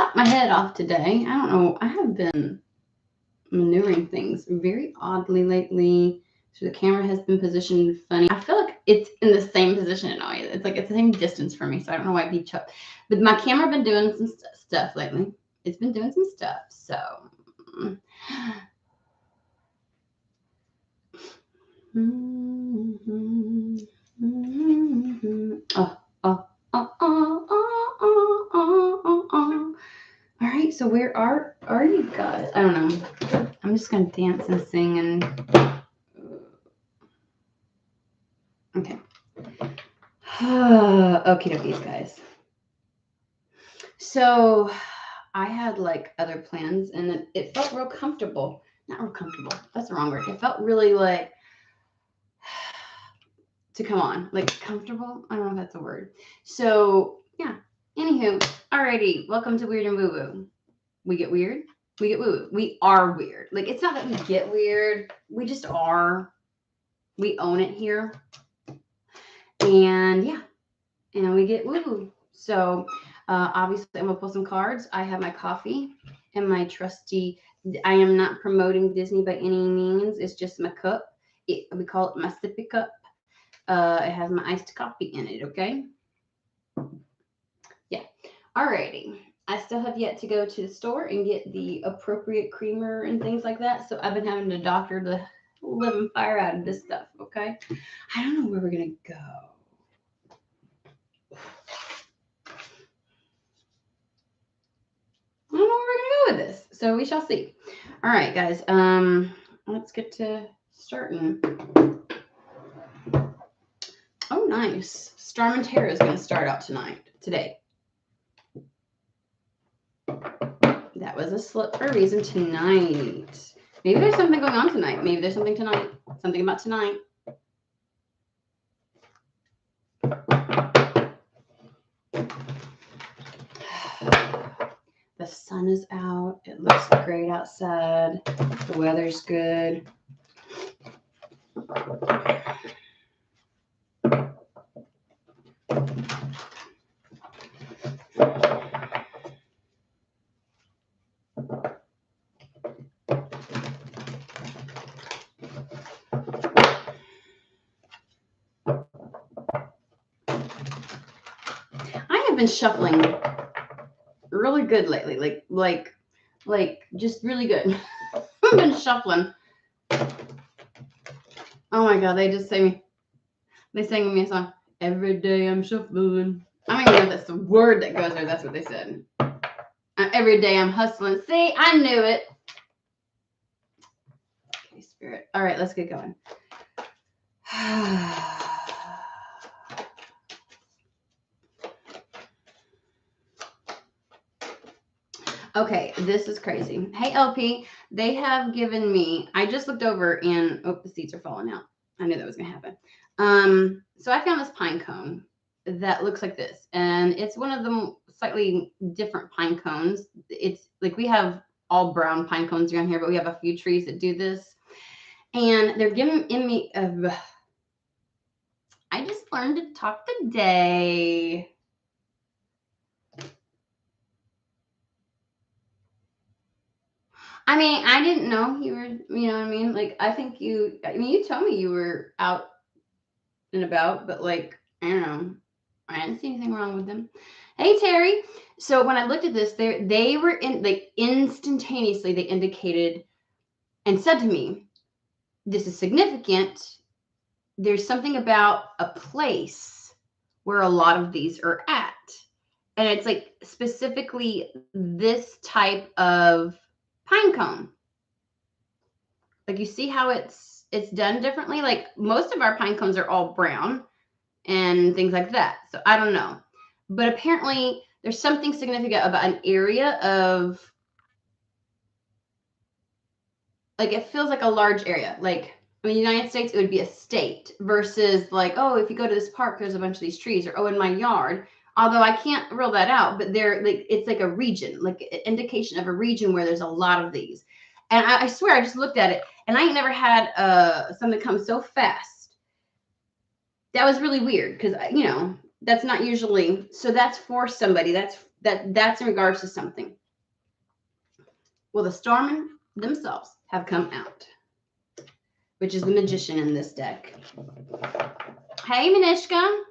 chop my head off today. I don't know. I have been maneuvering things very oddly lately. So the camera has been positioned funny. I feel like it's in the same position always. It's like it's the same distance for me, so I don't know why it'd be chopped. But my camera been doing some stuff lately. It's been doing some stuff. So All right, so where are you guys? I don't know. I'm just gonna dance and sing and okay. Okie dokies, guys. So I had like other plans and it felt real comfortable. Not real comfortable. That's the wrong word. It felt really like to come on, like comfortable. I don't know if that's a word. So yeah. Anywho, alrighty. Welcome to Weird and Woo Woo. We get weird. We get woo woo. We are weird. Like it's not that we get weird. We just are. We own it here. And yeah. And we get woo woo. So obviously I'm gonna pull some cards. I have my coffee and my trusty. I am not promoting Disney by any means. It's just my cup. We call it my sippy cup. It has my iced coffee in it. Okay. Yeah. Alrighty. I still have yet to go to the store and get the appropriate creamer and things like that. So I've been having to doctor the living fire out of this stuff. Okay. I don't know where we're gonna go. I don't know where we're gonna go with this, so we shall see. All right, guys. Let's get to starting. Oh, nice. Starman Terror is gonna start out today. That was a slip for a reason tonight. Maybe there's something going on tonight. Maybe there's something tonight. Something about tonight. The sun is out. It looks great outside. The weather's good. I have been shuffling really good lately, like just really good. I've been shuffling. Oh my god, they sang me a song. Every day I'm shuffling. I don't even know if that's the word that goes there. That's what they said. Every day I'm hustling. See, I knew it. Okay, Spirit. All right, let's get going. Okay, this is crazy. Hey, LP, they have given me, I just looked over and, oh, the seeds are falling out. I knew that was going to happen. So I found this pine cone that looks like this, and it's one of the slightly different pine cones. It's like we have all brown pine cones around here, but we have a few trees that do this. And they're giving me, I just learned to talk today. I mean, I didn't know you were, you know what I mean? Like, I think you told me you were out and about, but like, I don't know. I didn't see anything wrong with them. Hey, Terry. So when I looked at this, they were in, like, instantaneously, they indicated and said to me, this is significant. There's something about a place where a lot of these are at. And it's like specifically this type of pine cone. Like you see how it's done differently. Like most of our pine cones are all brown and things like that. So I don't know. But apparently there's something significant about an area of, like it feels like a large area. Like in the United States, it would be a state versus like, oh, if you go to this park, there's a bunch of these trees, or oh, in my yard. Although I can't rule that out, but they're like, it's like a region, like an indication of a region where there's a lot of these. And I swear, I just looked at it and I ain't never had something come so fast. That was really weird because, you know, that's not usually, so that's for somebody. That's That's in regards to something. Well, the Starmen themselves have come out, which is the Magician in this deck. Hey, Manishka.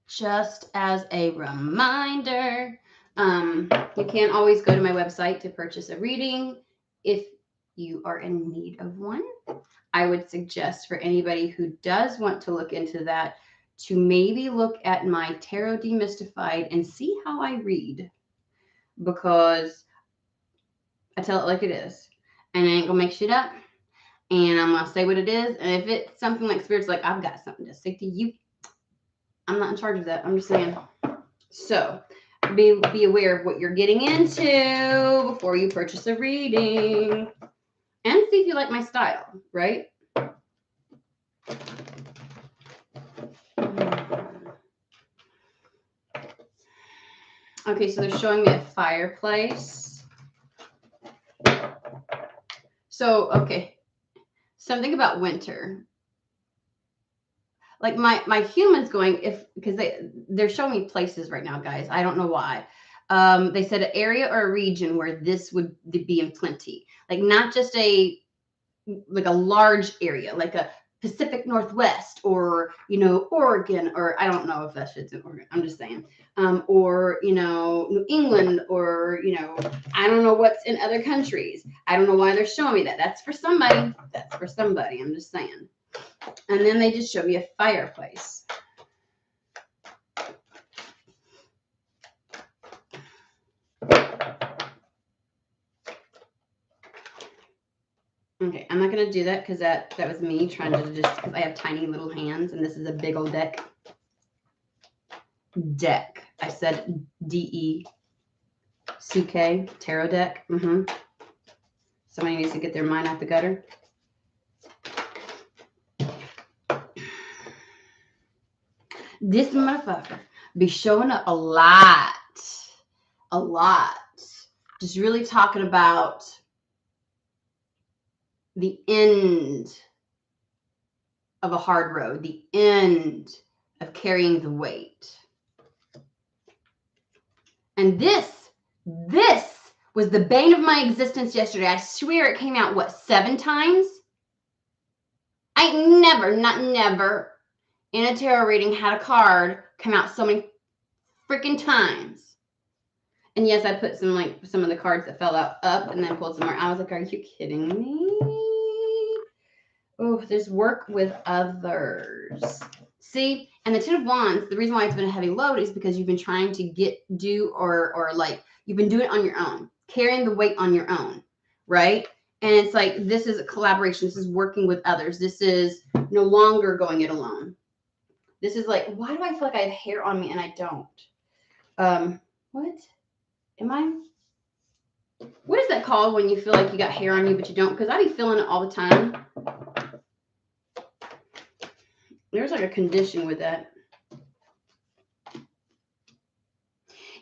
Just as a reminder, you can always go to my website to purchase a reading if you are in need of one. I would suggest for anybody who does want to look into that to maybe look at my Tarot Demystified and see how I read, because I tell it like it is, and I ain't gonna make shit up, and I'm gonna say what it is. And if it's something like Spirit's like, I've got something to say to you, I'm not in charge of that. I'm just saying. So be aware of what you're getting into before you purchase a reading, and see if you like my style, right? Okay, so they're showing me a fireplace. So, okay, something about winter. Like my humans going, because they're showing me places right now, guys. I don't know why. They said an area or a region where this would be in plenty. Like not just a large area, like a Pacific Northwest, or Oregon, or I don't know if that shit's in Oregon. I'm just saying, or New England, or I don't know what's in other countries. I don't know why they're showing me that. That's for somebody. That's for somebody. I'm just saying. And then they just showed me a fireplace. Okay, I'm not going to do that because that was me trying to because I have tiny little hands, and this is a big old deck. I said D-E-C-K, tarot deck. Somebody needs to get their mind out the gutter. This motherfucker be showing up a lot. Just really talking about the end of a hard road, the end of carrying the weight. And this was the bane of my existence yesterday. I swear it came out, 7 times? I never in a tarot reading had a card come out so many freaking times. And yes, I put some of the cards that fell out up and then pulled some more. I was like, are you kidding me? Oh, there's work with others. See, and the Ten of Wands, the reason why it's been a heavy load is because you've been trying to or you've been doing it on your own, carrying the weight on your own, right? And it's like, this is a collaboration. This is working with others. This is no longer going it alone. This is like, why do I feel like I have hair on me and I don't? What? What is that called when you feel like you got hair on you but you don't? Because I be feeling it all the time. There's like a condition with that.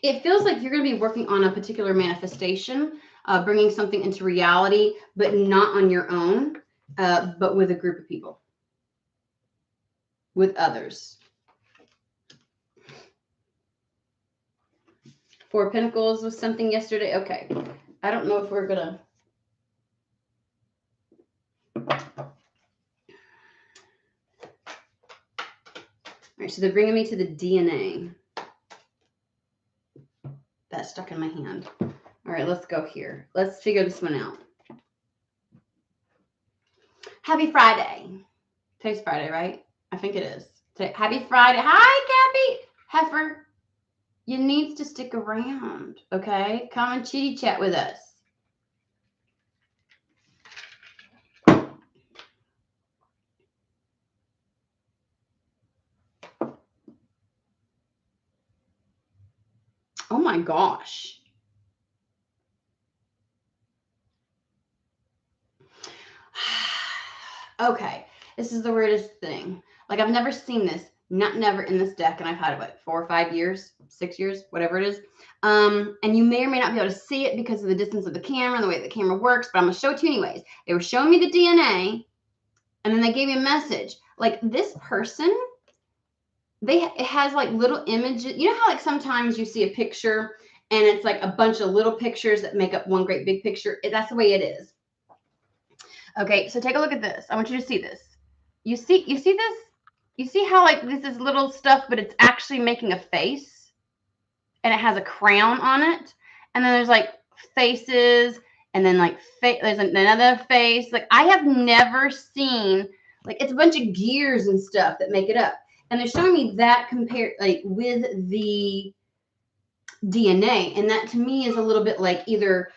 It feels like you're going to be working on a particular manifestation, bringing something into reality, but not on your own, but with a group of people, with others. 4 of Pentacles was something yesterday. Okay. I don't know if we're going to. All right, so they're bringing me to the DNA. That's stuck in my hand. All right, let's go here. Let's figure this one out. Happy Friday. Today's Friday, right? I think it is. Happy Friday. Hi, Cappy. Heifer. You need to stick around, okay? Come and chitty chat with us. Oh my gosh. Okay, this is the weirdest thing. Like, I've never seen this, never in this deck, and I've had it, 4 or 5 years, 6 years, whatever it is. And you may or may not be able to see it because of the distance of the camera and the way the camera works, but I'm going to show it to you anyways. They were showing me the DNA, and then they gave me a message. Like, this person it has like little images. You know how like sometimes you see a picture and it's like a bunch of little pictures that make up one great big picture? That's the way it is. Okay, so take a look at this. I want you to see this. You see this? You see how like this is little stuff, but it's actually making a face, and it has a crown on it, and then there's like faces, and then like there's another face. Like I have never seen, like it's a bunch of gears and stuff that make it up, and they're showing me that compared like with the DNA, and that to me is a little bit like either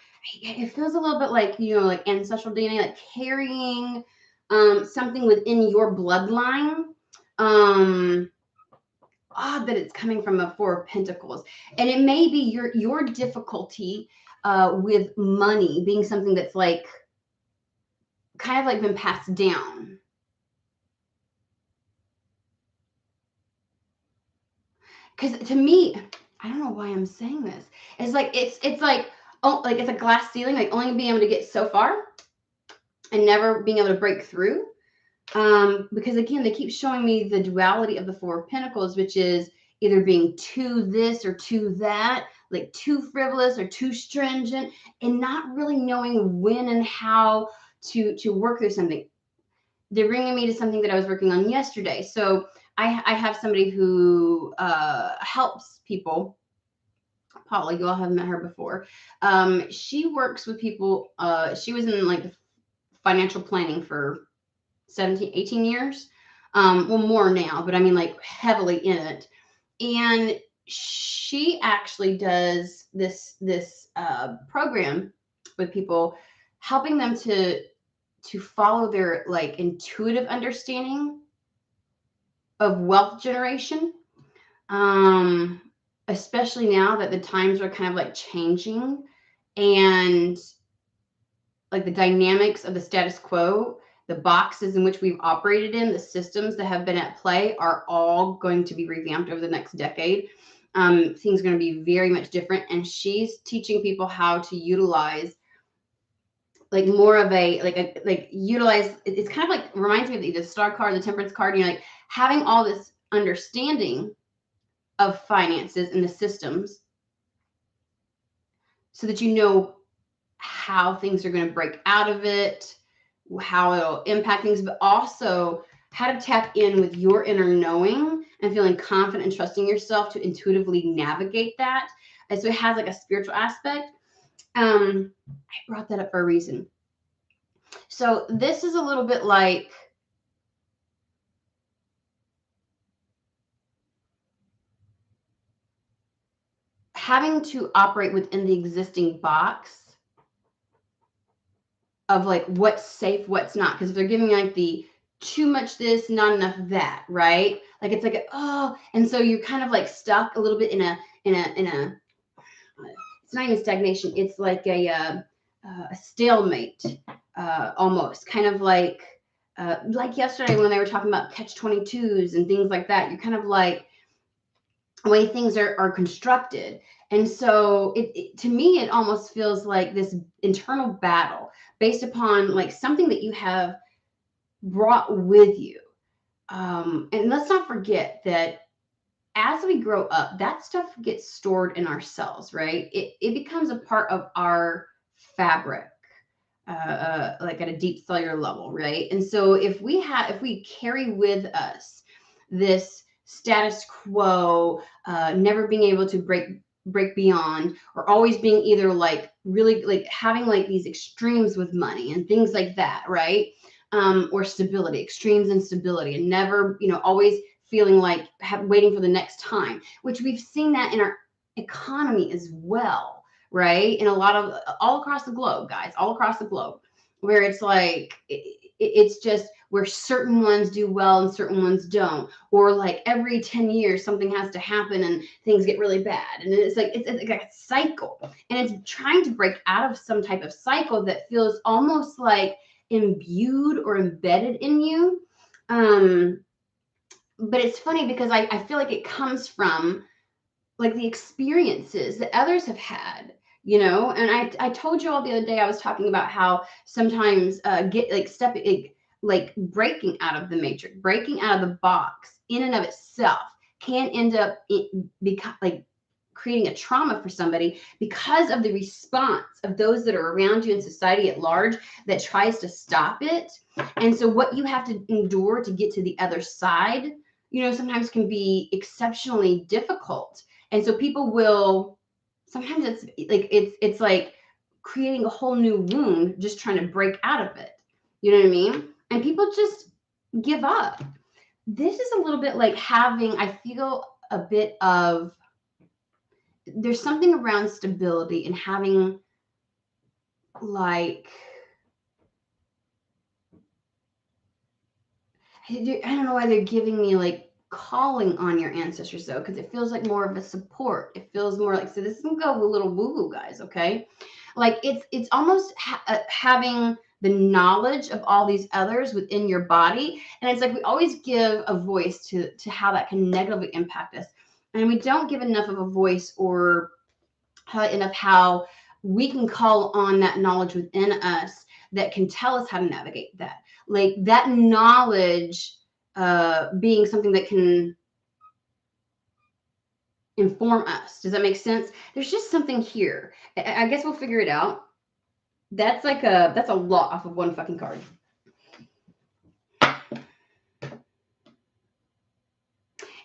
it feels a little bit like, you know, like ancestral DNA, like carrying something within your bloodline. Odd that it's coming from a Four of Pentacles, and it may be your difficulty with money being something that's like kind of like been passed down. Because to me, I don't know why I'm saying this. It's like it's like, oh, like it's a glass ceiling, like only being able to get so far and never being able to break through. Because again, they keep showing me the duality of the Four of Pentacles, which is either being too this or too that, like too frivolous or too stringent, and not really knowing when and how to work through something. They're bringing me to something that I was working on yesterday. So I have somebody who helps people. Polly, you all have met her before. She works with people. She was in like financial planning for 17, 18 years. Well, more now, but I mean like heavily in it. And she actually does this program with people, helping them to follow their like intuitive understanding of wealth generation. Especially now that the times are kind of like changing, and like the dynamics of the status quo, the boxes in which we've operated in, the systems that have been at play are all going to be revamped over the next decade. Things are going to be very much different. And she's teaching people how to utilize like more of utilize, it's kind of like reminds me of the star card, the temperance card, you know, like having all this understanding of finances and the systems so that you know how things are going to break out of it, how it'll impact things, but also how to tap in with your inner knowing and feeling confident and trusting yourself to intuitively navigate that. And so it has like a spiritual aspect. I brought that up for a reason. So this is a little bit like having to operate within the existing box of like what's safe, what's not. Because if they're giving like the too much this, not enough that, right? Like it's like and so you're kind of like stuck a little bit in a it's not even stagnation. It's like a stalemate, almost kind of like yesterday when they were talking about catch-22s and things like that. You're kind of like the way things are constructed. And so to me, it almost feels like this internal battle based upon like something that you have brought with you. And let's not forget that as we grow up, that stuff gets stored in our cells, right? It becomes a part of our fabric, like at a deep cellular level, right? And so if we carry with us this status quo, never being able to break beyond, or always being either like really like having like these extremes with money and things like that, right? Or stability, extremes in stability, and never, you know, always feeling like waiting for the next time, which we've seen that in our economy as well, right? In a lot of all across the globe, guys, all across the globe, where it's like it's just where certain ones do well and certain ones don't, or like every 10 years something has to happen and things get really bad, and it's like it's like a cycle, and it's trying to break out of some type of cycle that feels almost like imbued or embedded in you. But it's funny because I feel like it comes from like the experiences that others have had, you know. And I told you all the other day, I was talking about how sometimes get like like breaking out of the matrix, breaking out of the box in and of itself can end up like creating a trauma for somebody because of the response of those that are around you in society at large that tries to stop it. And so what you have to endure to get to the other side, you know, sometimes can be exceptionally difficult. And so people will, sometimes it's like creating a whole new wound just trying to break out of it. You know what I mean? And people just give up. This is a little bit like having, I feel a bit of, there's something around stability and having like, I don't know why they're giving me like calling on your ancestors though, because it feels like more of a support. It feels more like, so this is gonna go with little woo-woo guys, okay? Like it's almost having the knowledge of all these others within your body. And it's like we always give a voice to how that can negatively impact us. And we don't give enough of a voice or enough how we can call on that knowledge within us that can tell us how to navigate that. Like that knowledge being something that can inform us. Does that make sense? There's just something here. I guess we'll figure it out. That's like that's a lot off of one fucking card.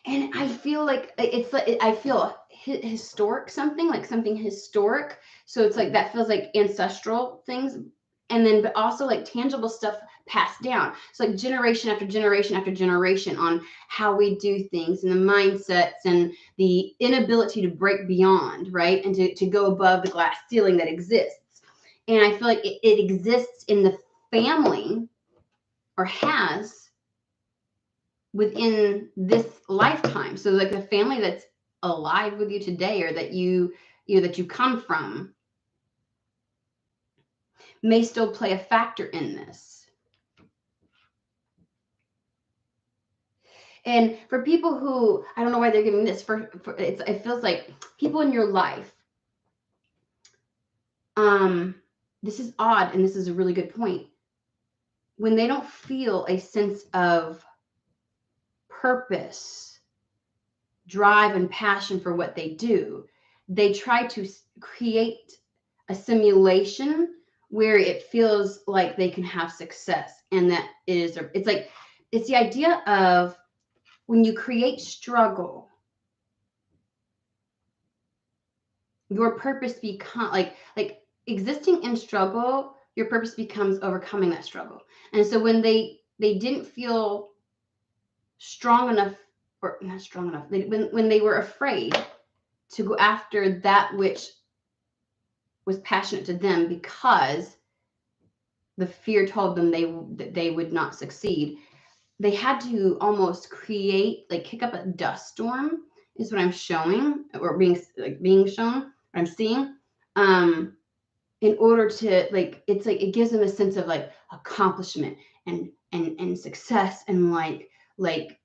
And I feel like it's like, I feel historic, something like something historic. So it's like that feels like ancestral things. And then, but also like tangible stuff passed down. So like generation after generation after generation on how we do things and the mindsets and the inability to break beyond, right? And to go above the glass ceiling that exists. And I feel like it exists in the family, or has, within this lifetime. So like the family that's alive with you today, or that you come from, may still play a factor in this. And for people who, I don't know why they're giving this, for it feels like people in your life, this is odd, and this is a really good point. When they don't feel a sense of purpose, drive, and passion for what they do, they try to create a simulation where it feels like they can have success, and that it's like, it's the idea of when you create struggle, your purpose becomes like existing in struggle, your purpose becomes overcoming that struggle. And so when they didn't feel strong enough, or not strong enough, when they were afraid to go after that which was passionate to them, because the fear told them that they would not succeed, they had to almost create, like kick up a dust storm, is what I'm showing, or being shown, what I'm seeing, in order to, like, it's like it gives them a sense of like accomplishment and success, and like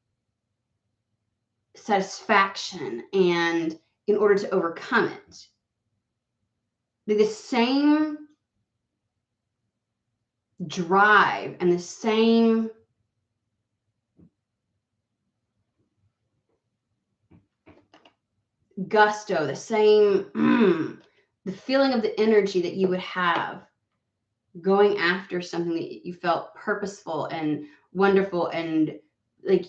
satisfaction, and in order to overcome it, the same drive and the same gusto, the same the feeling of the energy that you would have going after something that you felt purposeful and wonderful, and like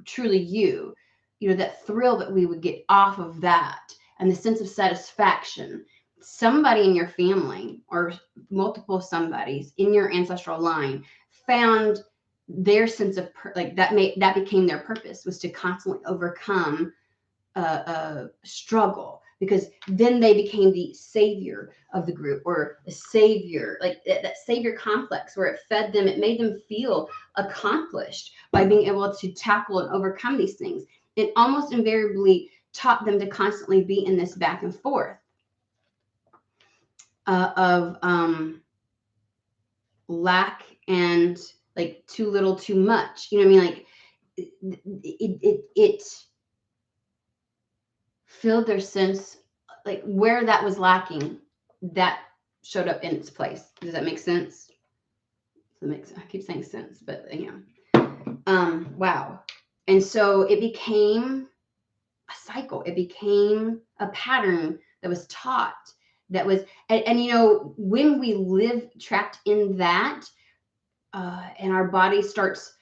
truly you know, that thrill that we would get off of that, and the sense of satisfaction. Somebody in your family, or multiple somebodies in your ancestral line, found their sense of that became their purpose, was to constantly overcome a struggle, because then they became the savior of the group, or the savior, like that savior complex, where it fed them, it made them feel accomplished by being able to tackle and overcome these things. It almost invariably taught them to constantly be in this back and forth of lack and like too little, too much. You know what I mean? Like it filled their sense, like where that was lacking, that showed up in its place. Does that make sense? I keep saying sense, but yeah. Wow. And so it became a cycle. It became a pattern that was taught, that was, and you know, when we live trapped in that, and our body starts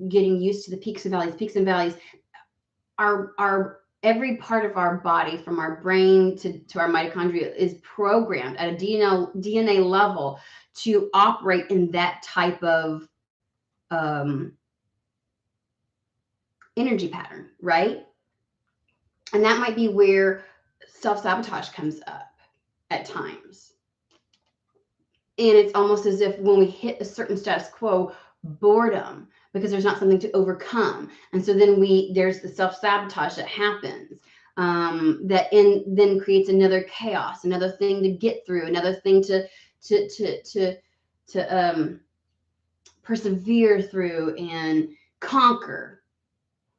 getting used to the peaks and valleys, our every part of our body, from our brain to our mitochondria, is programmed at a DNA level to operate in that type of energy pattern, right? And that might be where self-sabotage comes up at times. And it's almost as if when we hit a certain status quo, boredom, because there's not something to overcome. And so then there's the self-sabotage that happens, then creates another chaos, another thing to get through, another thing to persevere through and conquer.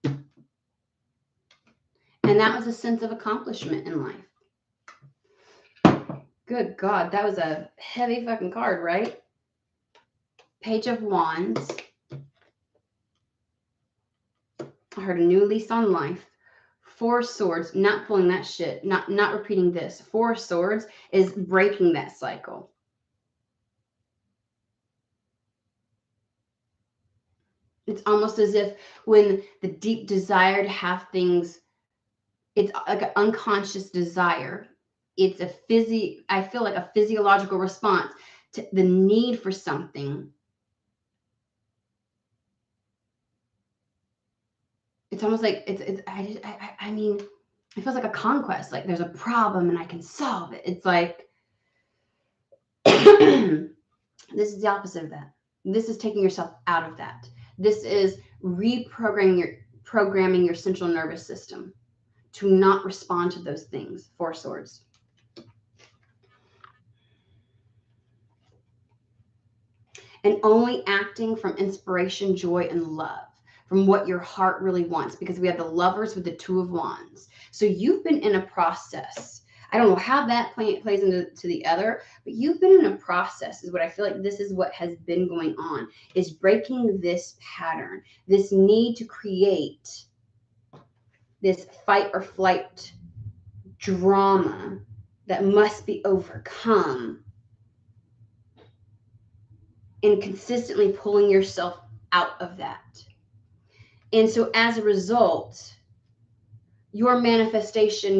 And that was a sense of accomplishment in life. Good God, that was a heavy fucking card, right? Page of Wands. I heard a new lease on life. Four Swords, not pulling that shit, not repeating this. Four Swords is breaking that cycle. It's almost as if when the deep desire to have things, it's like an unconscious desire. It's I feel like a physiological response to the need for something. It's almost like I mean, it feels like a conquest. Like there's a problem and I can solve it. It's like this is the opposite of that. This is taking yourself out of that. This is programming your central nervous system to not respond to those things. Four Swords. And only acting from inspiration, joy, and love, from what your heart really wants, because we have the Lovers with the Two of Wands. So you've been in a process. I don't know how that plays into the other, but you've been in a process, is what I feel like. This is what has been going on, is breaking this pattern, this need to create this fight or flight drama that must be overcome, and consistently pulling yourself out of that. And so as a result, your manifestations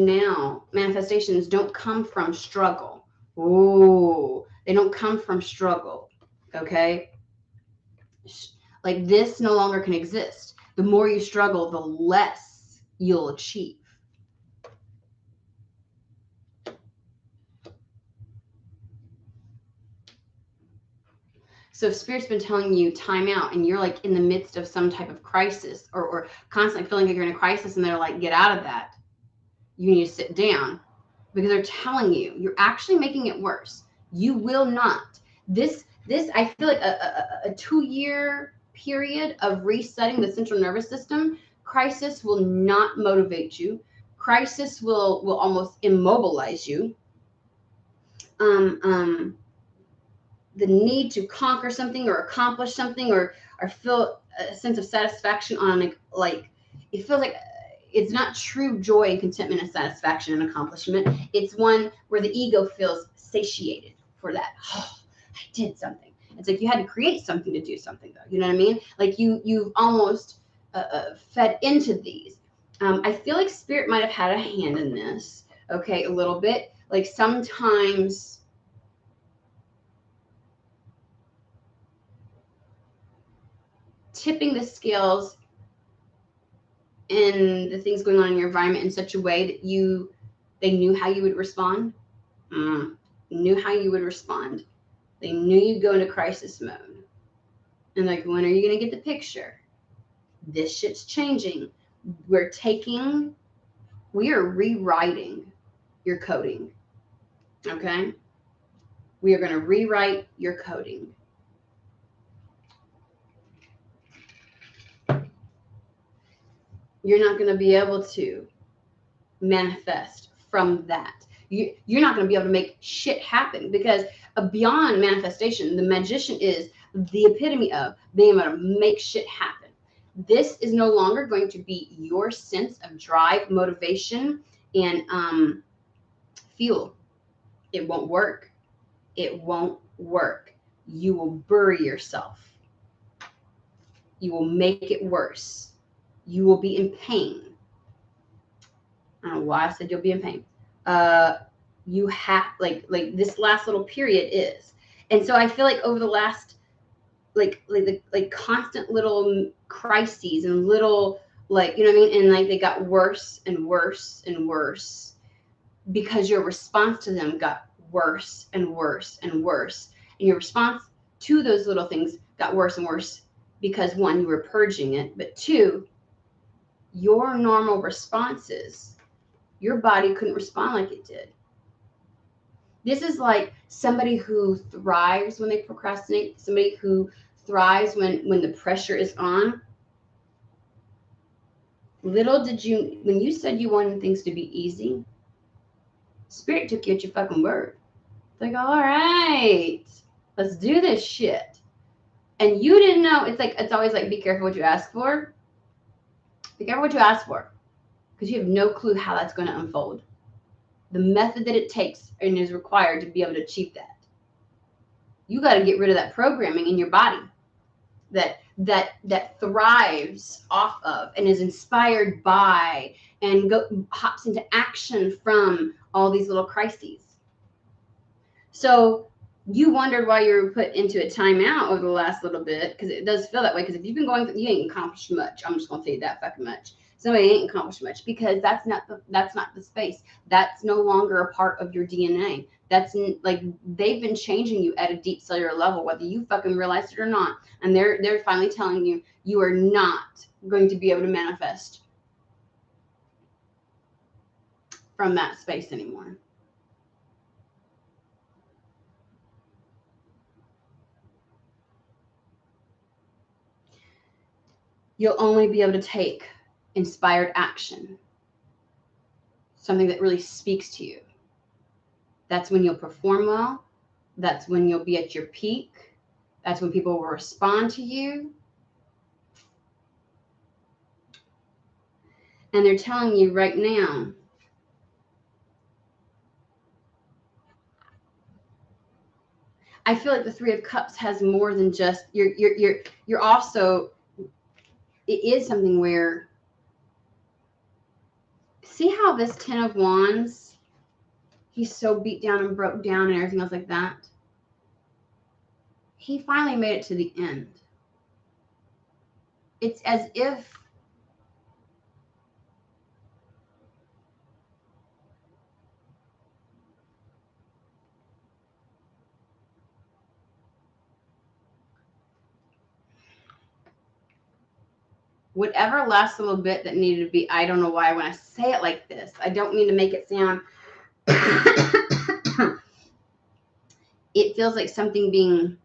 don't come from struggle. Ooh, they don't come from struggle. Okay? Like this no longer can exist. The more you struggle, the less you'll achieve. So if Spirit's been telling you time out and you're like in the midst of some type of crisis, or constantly feeling like you're in a crisis, and they're like, get out of that, you need to sit down, because they're telling you you're actually making it worse. You will not. This I feel like a 2-year period of resetting the central nervous system. Crisis will not motivate you. Crisis will almost immobilize you. The need to conquer something or accomplish something, or feel a sense of satisfaction on like it feels like it's not true joy and contentment and satisfaction and accomplishment. It's one where the ego feels satiated for that. Oh, I did something. It's like you had to create something to do something, though. You know what I mean? Like you've almost fed into these. I feel like Spirit might have had a hand in this. Okay, a little bit. Like sometimes tipping the scales in the things going on in your environment in such a way that they knew how you would respond. Knew how you would respond. They knew you'd go into crisis mode. And like, when are you going to get the picture? This shit's changing. We are rewriting your coding. Okay? We are going to rewrite your coding. You're not going to be able to manifest from that. You're not going to be able to make shit happen, because beyond manifestation, the magician is the epitome of being able to make shit happen. This is no longer going to be your sense of drive, motivation, and fuel. It won't work. It won't work. You will bury yourself. You will make it worse. You will be in pain. I don't know why I said you'll be in pain. You have like this last little period is, and so I feel like over the last like constant little crises and little like, you know what I mean, and like they got worse and worse and worse because your response to them got worse and worse and worse, and your response to those little things got worse and worse because one, you were purging it, but two, your normal responses, your body couldn't respond like it did. This is like somebody who thrives when they procrastinate, somebody who thrives when the pressure is on. Little did you, when you said you wanted things to be easy, Spirit took you at your fucking word. It's like, all right, let's do this shit. And you didn't know. It's like, it's always like, be careful what you ask for. Be careful what you ask for, because you have no clue how that's going to unfold. The method that it takes and is required to be able to achieve that. You got to get rid of that programming in your body that thrives off of and is inspired by and hops into action from all these little crises. So you wondered why you were put into a timeout over the last little bit, because it does feel that way. Because if you've been going, you ain't accomplished much. I'm just gonna tell you that fucking much. Somebody ain't accomplished much because that's not the space. That's no longer a part of your DNA. That's like they've been changing you at a deep cellular level, whether you fucking realize it or not. And they're finally telling you you are not going to be able to manifest from that space anymore. You'll only be able to take inspired action, something that really speaks to you. That's when you'll perform well. That's when you'll be at your peak. That's when people will respond to you. And they're telling you right now, I feel like the Three of Cups has more than just you're also, it is something where, see how this Ten of Wands, he's so beat down and broke down and everything else like that. He finally made it to the end. It's as if whatever last little bit that needed to be, I don't know why when I say it like this, I don't mean to make it sound it feels like something being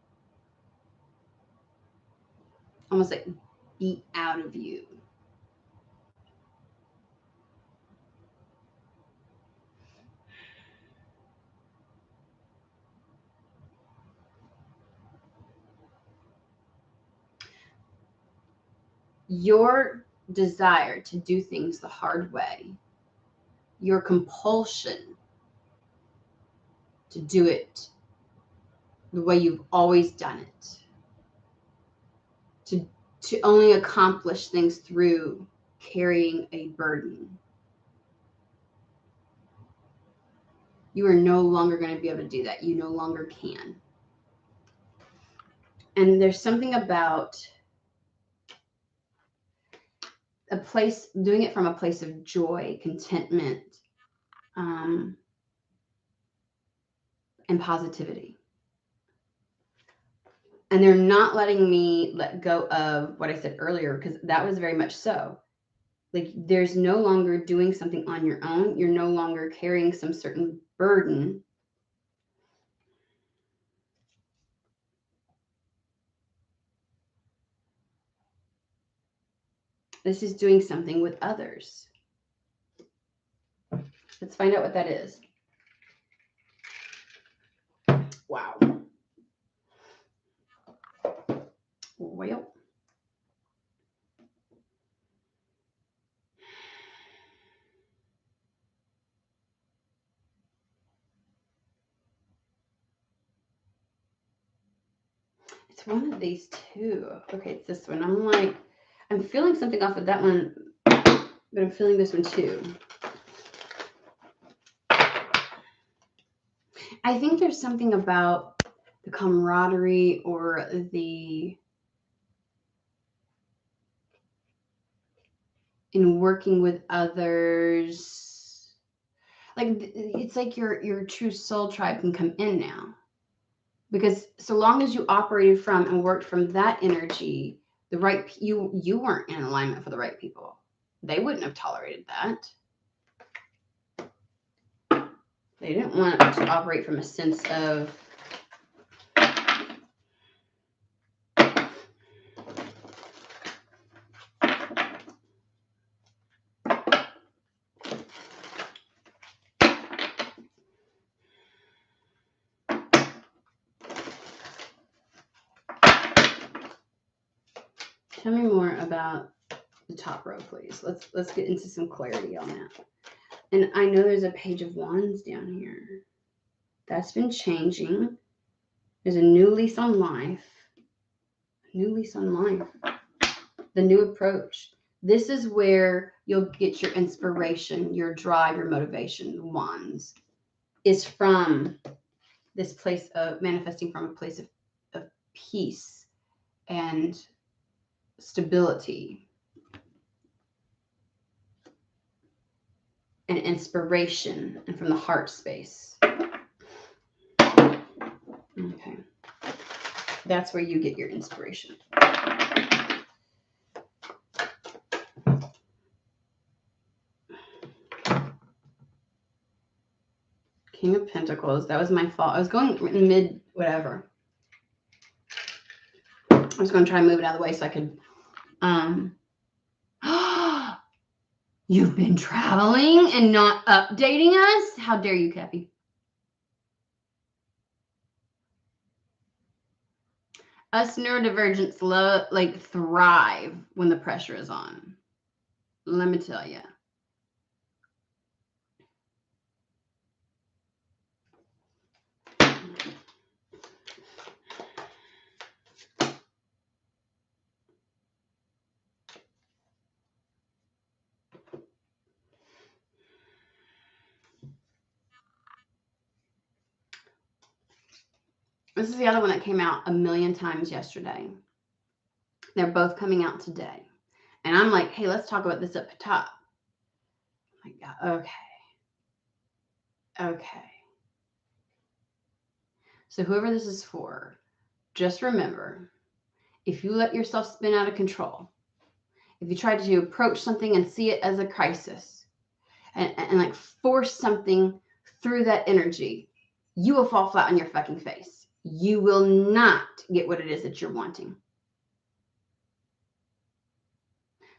almost like beat out of you. Your desire to do things the hard way, your compulsion to do it the way you've always done it, to only accomplish things through carrying a burden. You are no longer going to be able to do that. You no longer can. And there's something about a place, doing it from a place of joy, contentment, and positivity. And they're not letting me let go of what I said earlier, because that was very much so. Like, there's no longer doing something on your own. You're no longer carrying some certain burden. This is doing something with others. Let's find out what that is. Wow. Well, It's one of these two. Okay, it's this one. I'm feeling something off of that one, but I'm feeling this one too. I think there's something about the camaraderie or in working with others. Like, it's like your true soul tribe can come in now. Because so long as you operated from and worked from that energy, you weren't in alignment for the right people. They wouldn't have tolerated that. They didn't want to operate from a sense of Tell me more about the top row, please. Let's get into some clarity on that. And I know there's a page of wands down here. That's been changing. There's a new lease on life. A new lease on life. The new approach. This is where you'll get your inspiration, your drive, your motivation. The wands is from this place of manifesting from a place of peace and stability and inspiration, and from the heart space. Okay. That's where you get your inspiration. King of Pentacles. That was my fault. I was going mid whatever. I was going to try and move it out of the way so I could You've been traveling and not updating us? How dare you, Cappy? Us neurodivergents thrive when the pressure is on. Let me tell you. This is the other one that came out a million times yesterday. They're both coming out today. And I'm like, hey, let's talk about this up top. Oh my God. Okay. So whoever this is for, just remember, if you let yourself spin out of control, if you try to approach something and see it as a crisis and like force something through that energy, you will fall flat on your fucking face. You will not get what it is that you're wanting.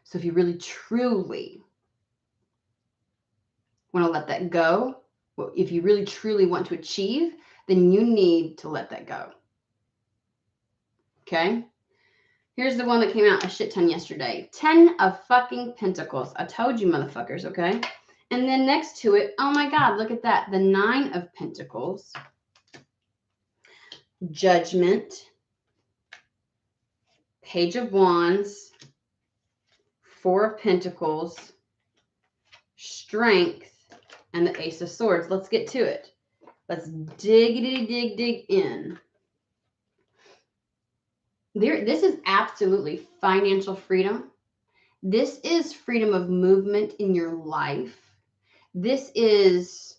So if you really truly want to let that go, if you really truly want to achieve, then you need to let that go. Okay? Here's the one that came out a shit ton yesterday. 10 of fucking Pentacles. I told you, motherfuckers, okay? And then next to it, oh my God, look at that. The 9 of Pentacles. Judgment. Page of Wands. 4 of Pentacles. Strength. And the Ace of Swords. Let's get to it. Let's dig in. This is absolutely financial freedom. This is freedom of movement in your life. This is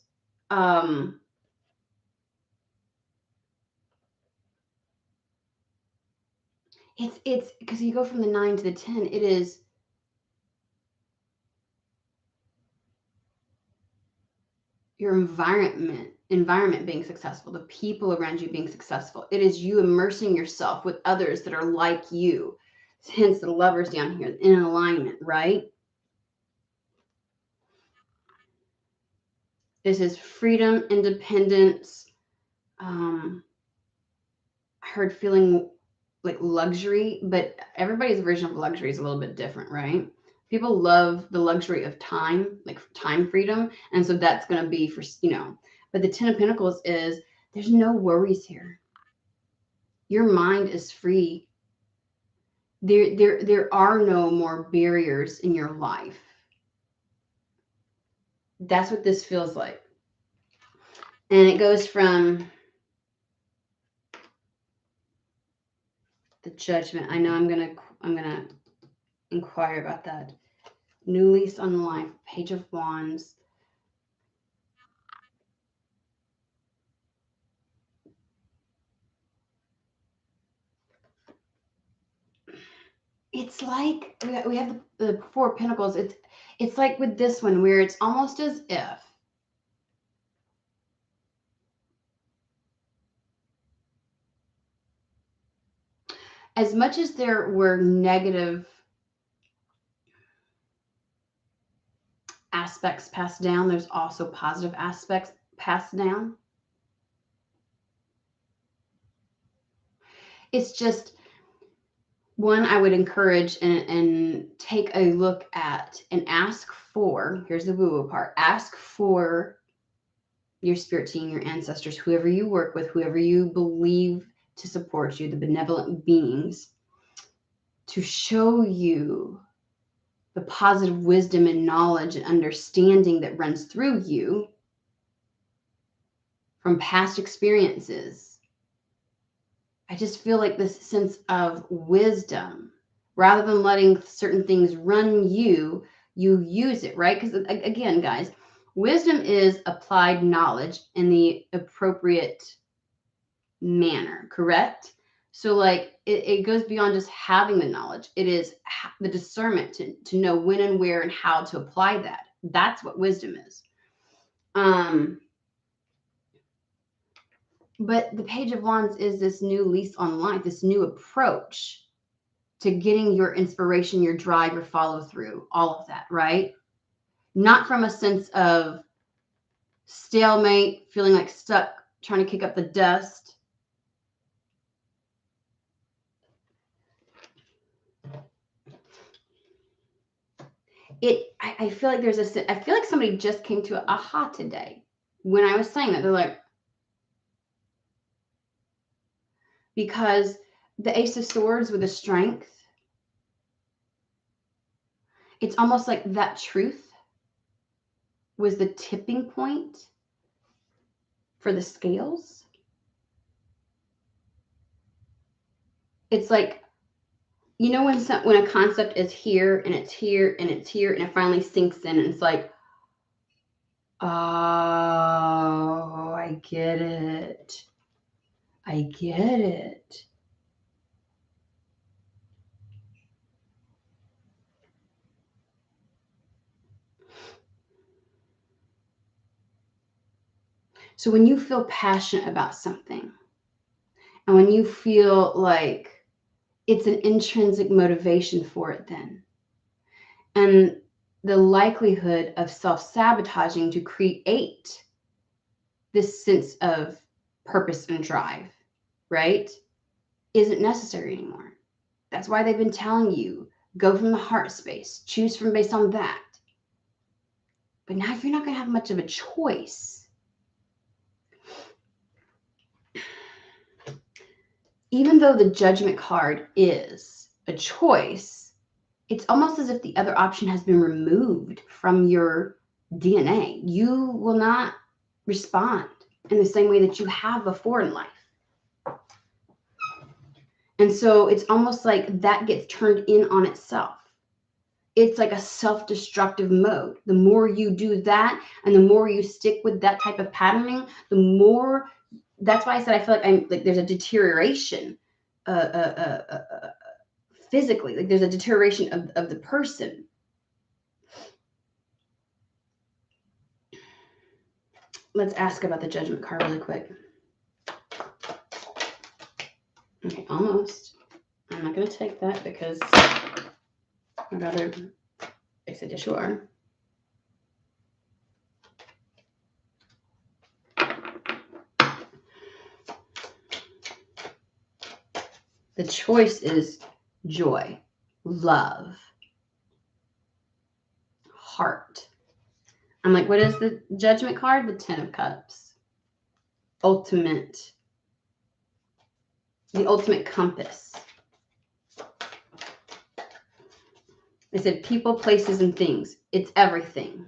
it's because you go from the 9 to the 10, it is your environment being successful, the people around you being successful. It is you immersing yourself with others that are like you. Hence the Lovers down here in alignment, right? This is freedom, independence. I heard feeling like luxury, but everybody's version of luxury is a little bit different, right? People love the luxury of time, like time freedom. And so that's going to be for, but the 10 of Pentacles is there's no worries here. Your mind is free. There are no more barriers in your life. That's what this feels like. And it goes from the Judgment. I know I'm gonna inquire about that. New lease on life. Page of Wands. It's like we have the Four of Pentacles. It's like with this one where it's almost as if as much as there were negative aspects passed down, there's also positive aspects passed down. It's just one I would encourage and take a look at and ask for, here's the woo-woo part, ask for your spirit team, your ancestors, whoever you work with, whoever you believe to support you, the benevolent beings, to show you the positive wisdom and knowledge and understanding that runs through you from past experiences. I just feel like this sense of wisdom, rather than letting certain things run you, you use it, right? Because again, guys, wisdom is applied knowledge in the appropriate manner, correct? So like it goes beyond just having the knowledge. It is the discernment to know when and where and how to apply that. That's what wisdom is. But the Page of Wands is this new lease on life, this new approach to getting your inspiration, your drive, your follow through, all of that, right? Not from a sense of stalemate, feeling like stuck, trying to kick up the dust. I feel like I feel like somebody just came to an aha today when I was saying that. They're like, because the Ace of Swords with the Strength, it's almost like that truth was the tipping point for the scales. It's like, you know, when a concept is here and it's here and it's here and it finally sinks in and it's like, oh, I get it. I get it. So when you feel passionate about something and when you feel like it's an intrinsic motivation for it then, and the likelihood of self-sabotaging to create this sense of purpose and drive, right, isn't necessary anymore. That's why they've been telling you, go from the heart space, choose from based on that. But now you're not going to have much of a choice. Even though the Judgment card is a choice, it's almost as if the other option has been removed from your DNA. You will not respond in the same way that you have before in life. And so it's almost like that gets turned in on itself. It's like a self-destructive mode. The more you do that and the more you stick with that type of patterning, the more, that's why I said I feel like there's a deterioration physically, like there's a deterioration of the person. Let's ask about the Judgment card really quick. Okay, almost. I'm not going to take that because I got to, I said, yes, you are. The choice is joy, love, heart. I'm like, what is the Judgment card? The Ten of Cups. Ultimate the ultimate compass. They said people, places, and things. It's everything.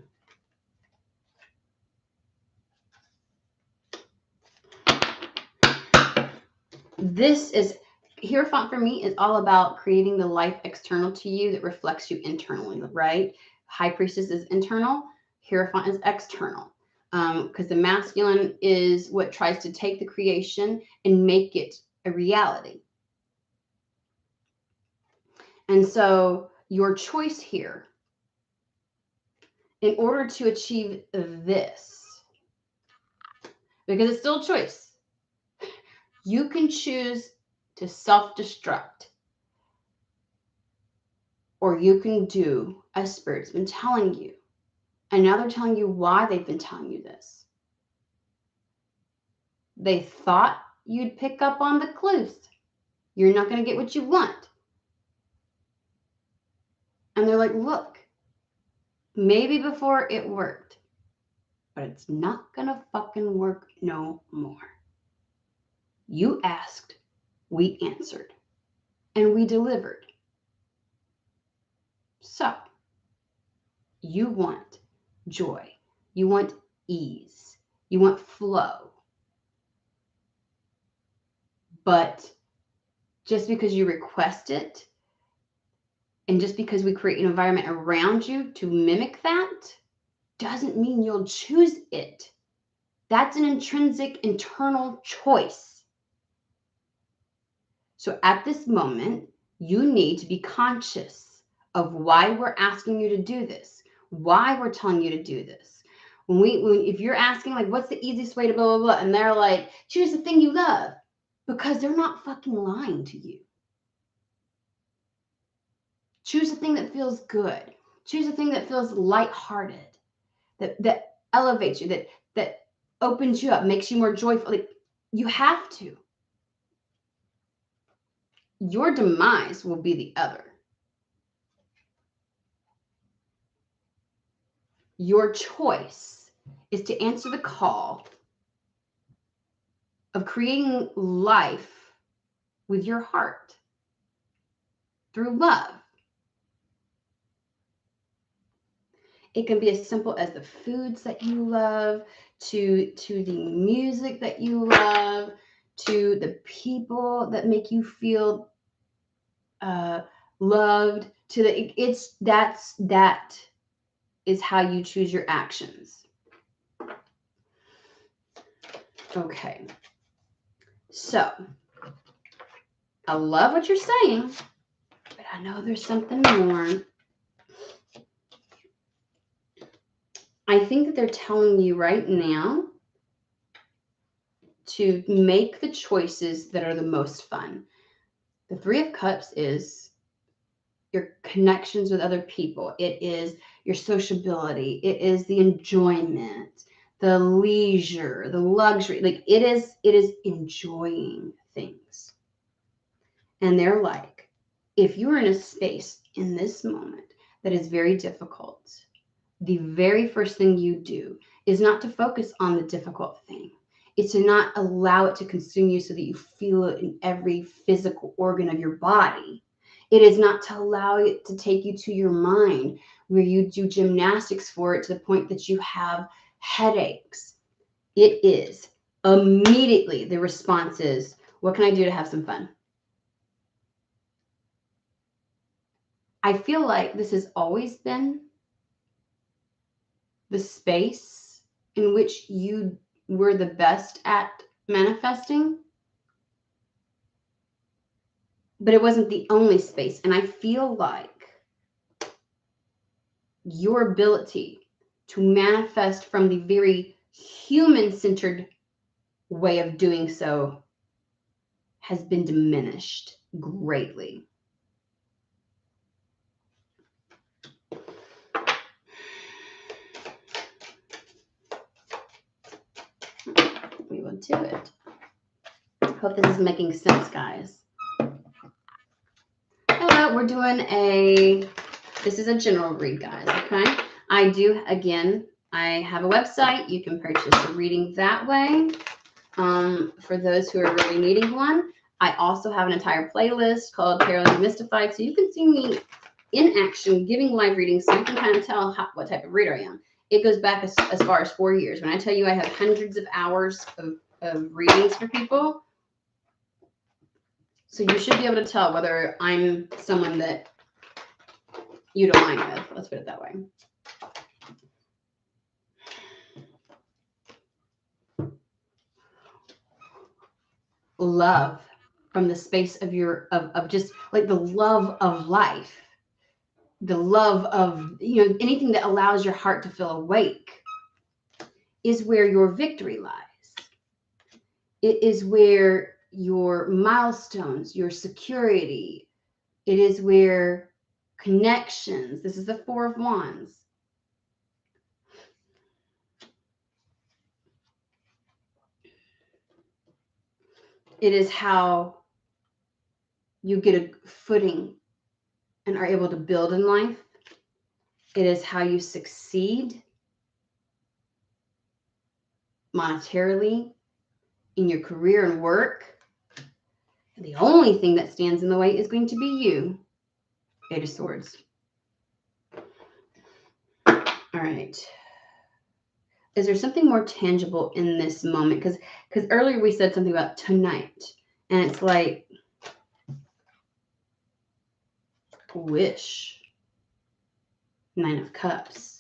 This is, Hierophant for me is all about creating the life external to you that reflects you internally, right? High Priestess is internal. Hierophant is external. Because the masculine is what tries to take the creation and make it a reality. And so your choice here, in order to achieve this, because it's still a choice, you can choose to self-destruct, or you can do as Spirit's been telling you. And now they're telling you why they've been telling you this. They thought you'd pick up on the clues. You're not going to get what you want. And they're like, look, maybe before it worked, but it's not going to fucking work no more. You asked, we answered, and we delivered. So, you want joy. You want ease. You want flow. But just because you request it, and just because we create an environment around you to mimic that, doesn't mean you'll choose it. That's an intrinsic internal choice. So at this moment, you need to be conscious of why we're asking you to do this, why we're telling you to do this. If you're asking, like, what's the easiest way to blah, blah, blah, and they're like, choose the thing you love, because they're not fucking lying to you. Choose the thing that feels good. Choose the thing that feels lighthearted, that elevates you, that opens you up, makes you more joyful. Like, you have to. Your demise will be the other. Your choice is to answer the call of creating life with your heart through love. It can be as simple as the foods that you love, to the music that you love, to the people that make you feel loved. That is how you choose your actions. Okay. So, I love what you're saying, but I know there's something more. I think that they're telling you right now to make the choices that are the most fun. The Three of Cups is your connections with other people. It is your sociability. It is the enjoyment, the leisure, the luxury. Like, it is enjoying things. And they're like, if you're in a space in this moment that is very difficult, the very first thing you do is not to focus on the difficult thing. It's to not allow it to consume you so that you feel it in every physical organ of your body. It is not to allow it to take you to your mind where you do gymnastics for it to the point that you have headaches. It is immediately the response is, what can I do to have some fun? I feel like this has always been the space in which you were the best at manifesting, but it wasn't the only space. And I feel like your ability to manifest from the very human-centered way of doing so has been diminished greatly. We will do it. Hope this is making sense, guys. Hello, we're doing this is a general read, guys, okay? I do, again, I have a website. You can purchase a reading that way. For those who are really needing one, I also have an entire playlist called Tarot Demystified, so you can see me in action giving live readings, so you can kind of tell what type of reader I am. It goes back as far as 4 years. When I tell you I have hundreds of hours of readings for people, so you should be able to tell whether I'm someone that you'd align with. Let's put it that way. Love from the space of of just like the love of life, the love of, you know, anything that allows your heart to feel awake is where your victory lies. It is where your milestones, your security, it is where connections. This is the Four of Wands. It is how you get a footing and are able to build in life. It is how you succeed monetarily in your career and work. And the only thing that stands in the way is going to be you. Eight of Swords. All right. Is there something more tangible in this moment? Because earlier we said something about tonight, and it's like wish. Nine of Cups.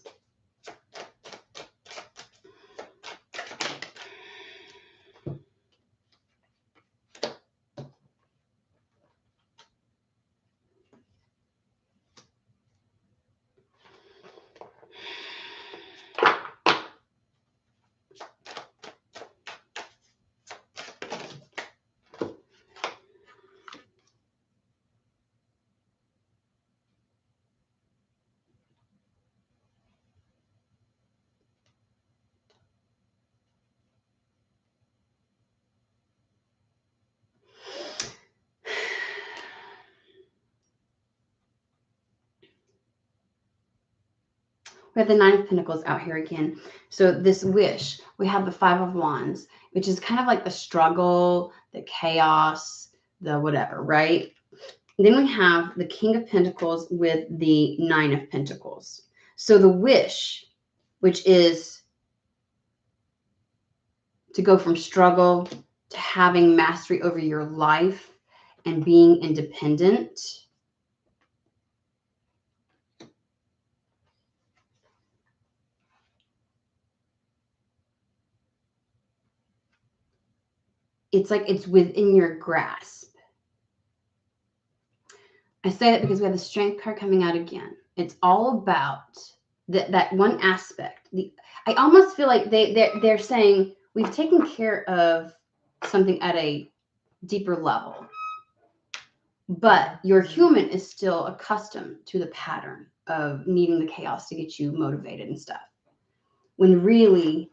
We have the Nine of Pentacles out here again. So this wish, we have the Five of Wands, which is kind of like the struggle, the chaos, the whatever, right? And then we have the King of Pentacles with the Nine of Pentacles. So the wish, which is to go from struggle to having mastery over your life and being independent. It's like it's within your grasp. I say that because we have the Strength card coming out again. It's all about that one aspect. I almost feel like they're saying we've taken care of something at a deeper level, but your human is still accustomed to the pattern of needing the chaos to get you motivated and stuff. When really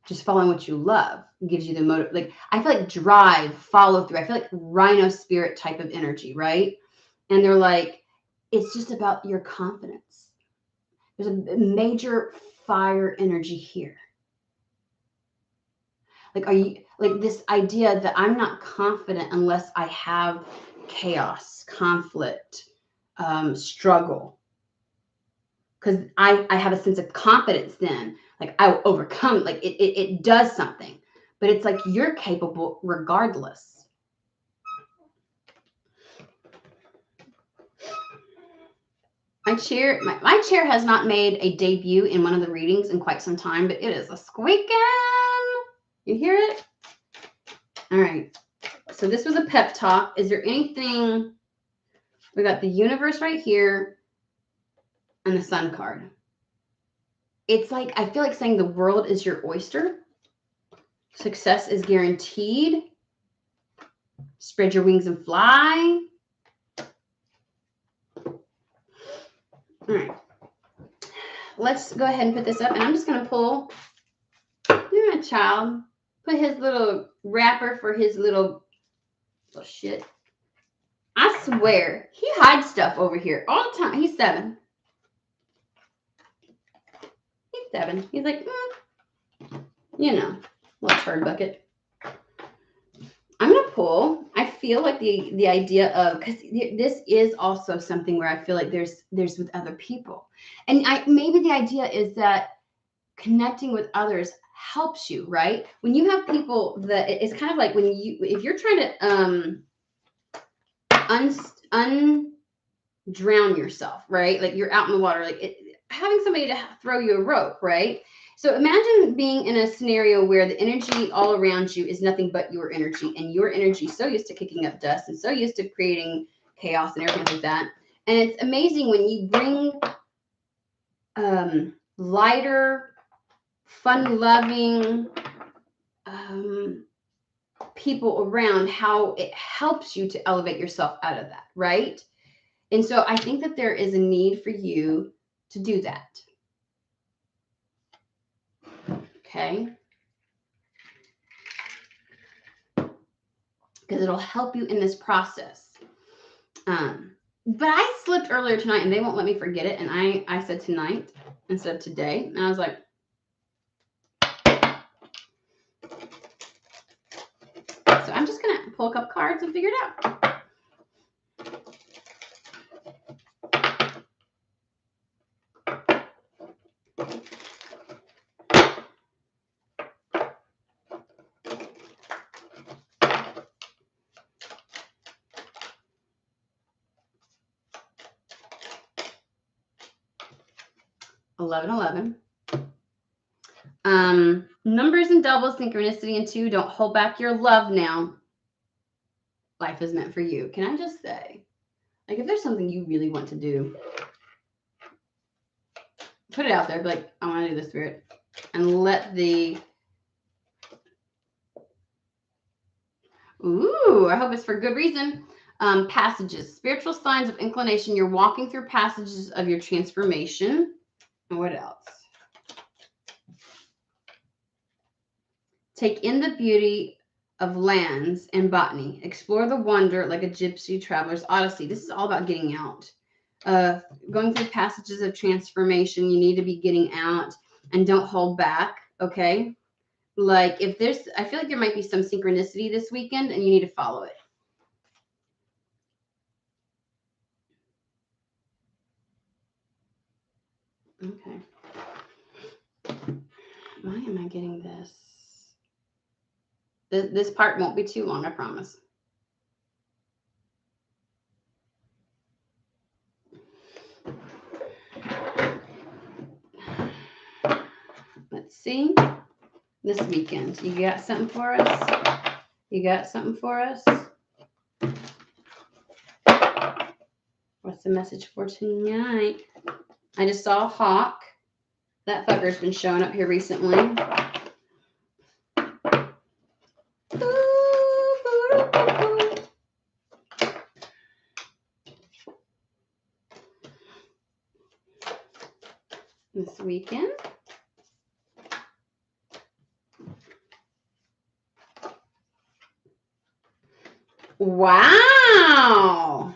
just following what you love gives you the motive. Like, I feel like drive, follow through. I feel like rhino spirit type of energy, right? And they're like, it's just about your confidence. There's a major fire energy here. Like, are you like this idea that I'm not confident unless I have chaos, conflict, struggle? Because I have a sense of confidence then. Like, I will overcome, like it does something. But it's like you're capable regardless. My chair has not made a debut in one of the readings in quite some time, but it is a squeaking. You hear it? All right. So this was a pep talk. Is there anything? We got the universe right here and the Sun card. It's like, I feel like saying the world is your oyster. Success is guaranteed. Spread your wings and fly. All right. Let's go ahead and put this up. And I'm just going to pull, you're a child, put his little wrapper for his little shit. I swear, he hides stuff over here all the time. He's 7. He's 7. He's like, you know, little turd bucket. I'm going to pull. I feel like the idea of, because this is also something where I feel like there's with other people, and maybe the idea is that connecting with others helps you, right? When you have people that it's kind of like if you're trying to drown yourself, right? Like you're out in the water, like having somebody to throw you a rope, right? So imagine being in a scenario where the energy all around you is nothing but your energy, and your energy so used to kicking up dust and so used to creating chaos and everything like that. And it's amazing when you bring lighter, fun-loving people around, how it helps you to elevate yourself out of that, right? And so I think that there is a need for you to do that. Okay? Because it'll help you in this process. But I slipped earlier tonight and they won't let me forget it. And I said tonight instead of today. And I was like, so I'm just going to pull a couple cards and figure it out. $11. Numbers and doubles, synchronicity and 2. Don't hold back your love now. Life is meant for you. Can I just say, like, if there's something you really want to do, put it out there. Be like, I want to do this, Spirit. And let the... Ooh, I hope it's for good reason. Passages. Spiritual signs of inclination. You're walking through passages of your transformation. And what else? Take in the beauty of lands and botany. Explore the wonder like a gypsy traveler's odyssey. This is all about getting out. Going through passages of transformation. You need to be getting out and don't hold back. Okay. Like if there's, I feel like there might be some synchronicity this weekend and you need to follow it. Okay. Why am I getting this? This part won't be too long, I promise. Let's see. This weekend, you got something for us? You got something for us? What's the message for tonight? I just saw a hawk. That fucker's been showing up here recently. This weekend. Wow.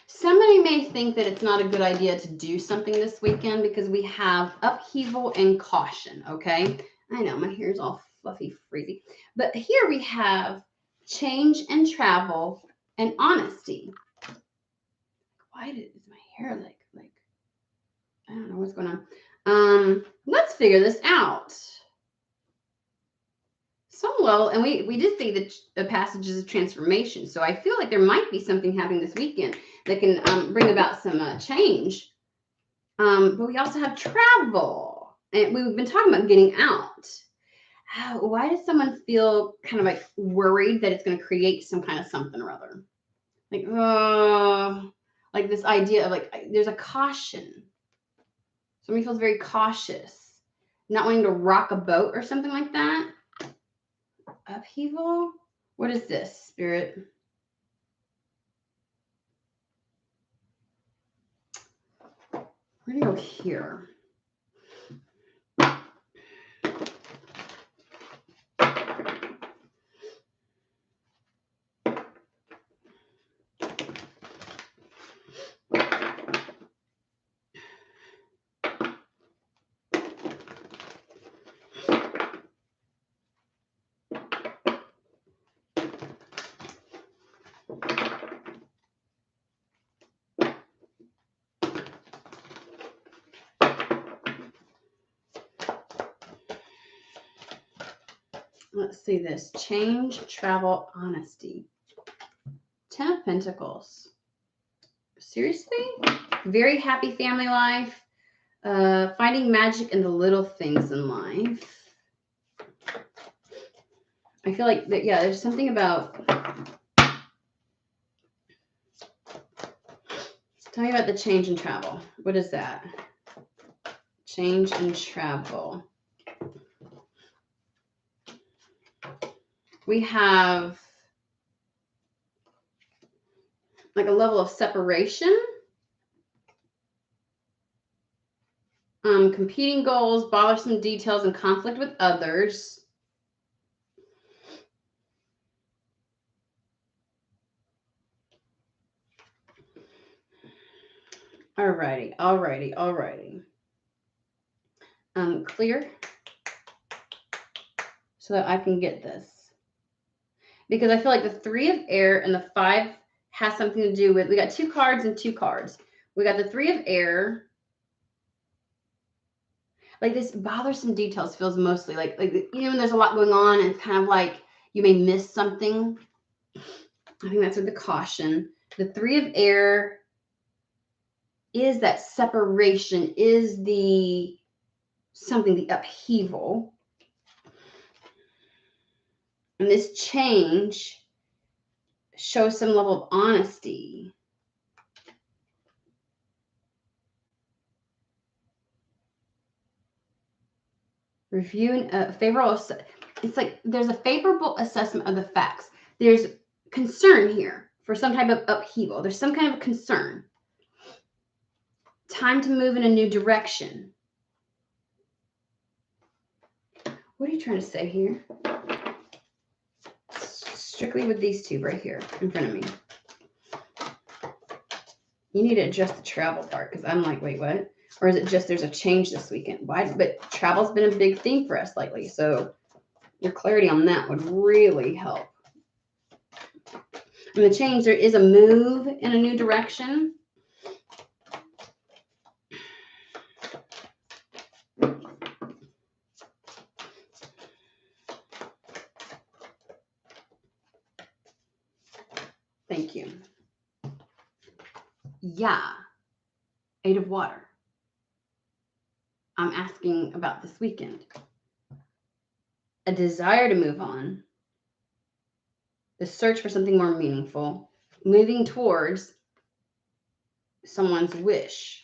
Somebody may think that it's not a good idea to do something this weekend because we have upheaval and caution, okay? I know, my hair's all fluffy, freezy. But here we have change and travel and honesty. Why is my hair like, I don't know what's going on. Let's figure this out. Some level, and we did see the passages of transformation. So I feel like there might be something happening this weekend that can bring about some change. But we also have travel, and we've been talking about getting out. Why does someone feel kind of like worried that it's going to create some kind of something or other? Like this idea of like there's a caution. Somebody feels very cautious, not wanting to rock a boat or something like that. Upheaval? What is this, Spirit? We're going to go here. Let's see this. Change, travel, honesty. 10 of Pentacles. Seriously? Very happy family life. Finding magic in the little things in life. I feel like that, yeah, there's something about. Tell me about the change and travel. What is that? Change and travel. We have like a level of separation. Competing goals, bothersome details, and conflict with others. Alrighty. Clear so that I can get this. Because I feel like the 3 of air and the 5 has something to do with, we got 2 cards and 2 cards. We got the 3 of air. Like this bothersome details feels mostly like when there's a lot going on and it's kind of like you may miss something. I think that's with the caution. The 3 of air is that separation, is the upheaval. And this change shows some level of honesty. Reviewing a favorable, it's like there's a favorable assessment of the facts. There's concern here for some type of upheaval. There's some kind of concern. Time to move in a new direction. What are you trying to say here? Strictly with these 2 right here in front of me. You need to adjust the travel part because I'm like, wait, what? Or is it just there's a change this weekend? Why? But travel's been a big theme for us lately. So your clarity on that would really help. And the change, there is a move in a new direction. Thank you. Yeah. 8 of water. I'm asking about this weekend. A desire to move on. The search for something more meaningful. Moving towards someone's wish.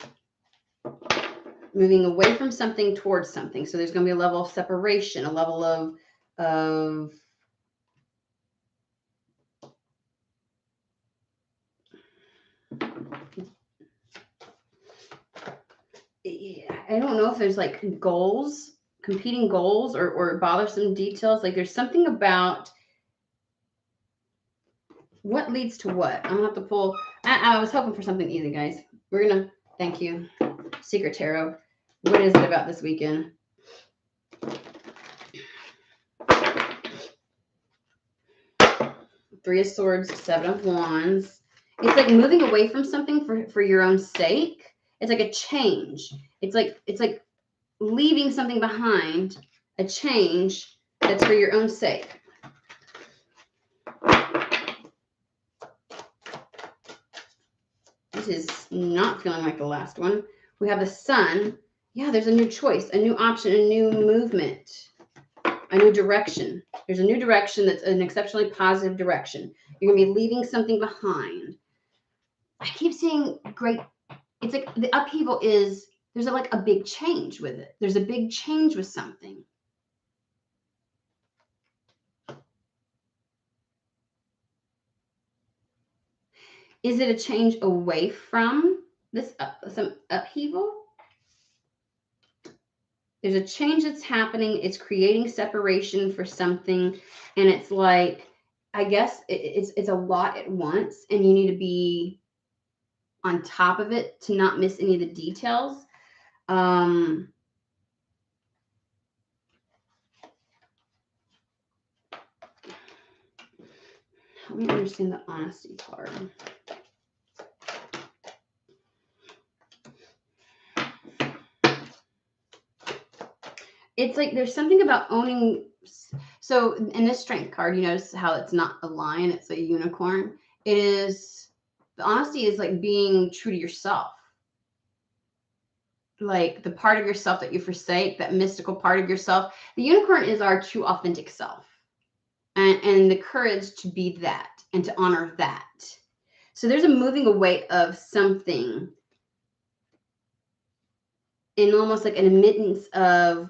Moving away from something towards something. So there's going to be a level of separation, a level of I don't know if there's like goals, competing goals or bothersome details. Like there's something about what leads to what. I'm gonna have to pull. I was hoping for something easy, guys. We're gonna, thank you. Secret Tarot. What is it about this weekend? Three of Swords, 7 of Wands. It's like moving away from something for your own sake. It's like a change. It's like leaving something behind, a change that's for your own sake. This is not feeling like the last one. We have the Sun. Yeah, there's a new choice, a new option, a new movement, a new direction. There's a new direction that's an exceptionally positive direction. You're going to be leaving something behind. I keep seeing great. It's like the upheaval is, there's like a big change with it. There's a big change with something. Is it a change away from this some upheaval? There's a change that's happening. It's creating separation for something. And it's like, I guess it's a lot at once. And you need to be on top of it to not miss any of the details. Help me understand the honesty part. It's like there's something about owning. So in this strength card, you notice how it's not a lion, it's a unicorn. It is, the honesty is like being true to yourself. Like the part of yourself that you forsake, that mystical part of yourself. The unicorn is our true authentic self. And the courage to be that and to honor that. So there's a moving away of something, and almost like an admittance of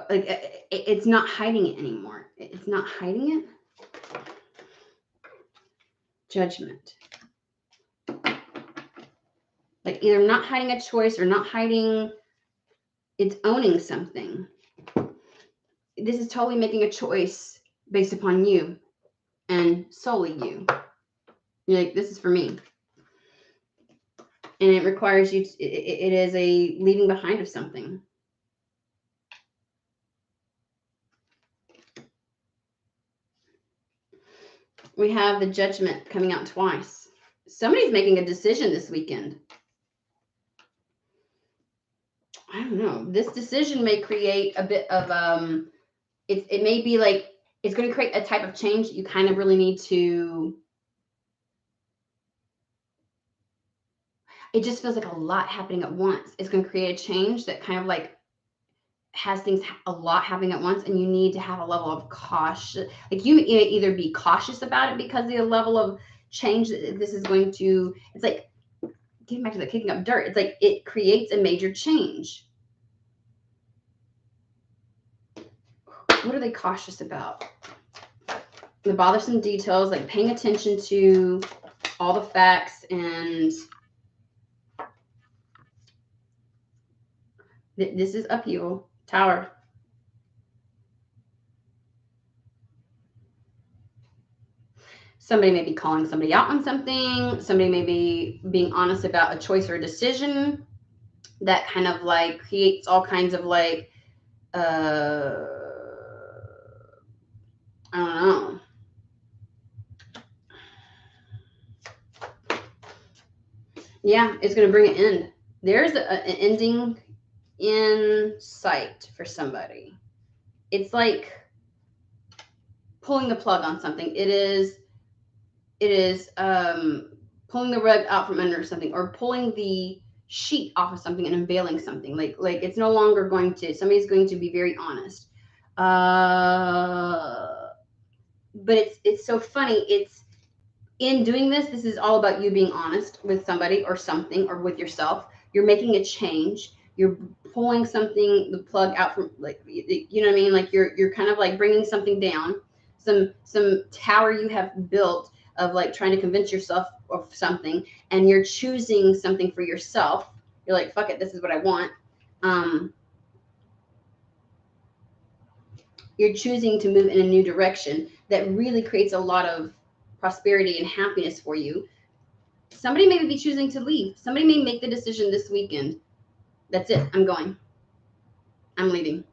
like it's not hiding it anymore. It's not hiding it. Judgment. Like either not hiding a choice or not hiding, it's owning something. This is totally making a choice based upon you and solely you. You're like, this is for me. And it requires you, it is a leaving behind of something. We have the Judgment coming out twice. Somebody's making a decision this weekend. I don't know. This decision may create a bit of it may be like it's going to create a type of change you kind of really need to. It just feels like a lot happening at once. It's going to create a change that kind of like has things a lot happening at once, and you need to have a level of caution. Like you either be cautious about it because of the level of change that this is going to. It's like getting back to the kicking up dirt. It's like it creates a major change. What are they cautious about? The bothersome details, like paying attention to all the facts, and this is upheaval. Tower. Somebody may be calling somebody out on something. Somebody may be being honest about a choice or a decision that kind of like creates all kinds of like, I don't know. Yeah, it's going to bring an end. There's an ending in sight for somebody. It's like pulling the plug on something. It is pulling the rug out from under something, or pulling the sheet off of something and unveiling something. Like it's no longer going to, somebody's going to be very honest. But it's so funny. It's in doing this is all about you being honest with somebody or something or with yourself. You're making a change. You're pulling something, the plug out from, like, you know what I mean? Like you're kind of like bringing something down, some tower you have built of like trying to convince yourself of something, and you're choosing something for yourself. You're like, fuck it, this is what I want. You're choosing to move in a new direction that really creates a lot of prosperity and happiness for you. Somebody may be choosing to leave. Somebody may make the decision this weekend. That's it. I'm going. I'm leaving.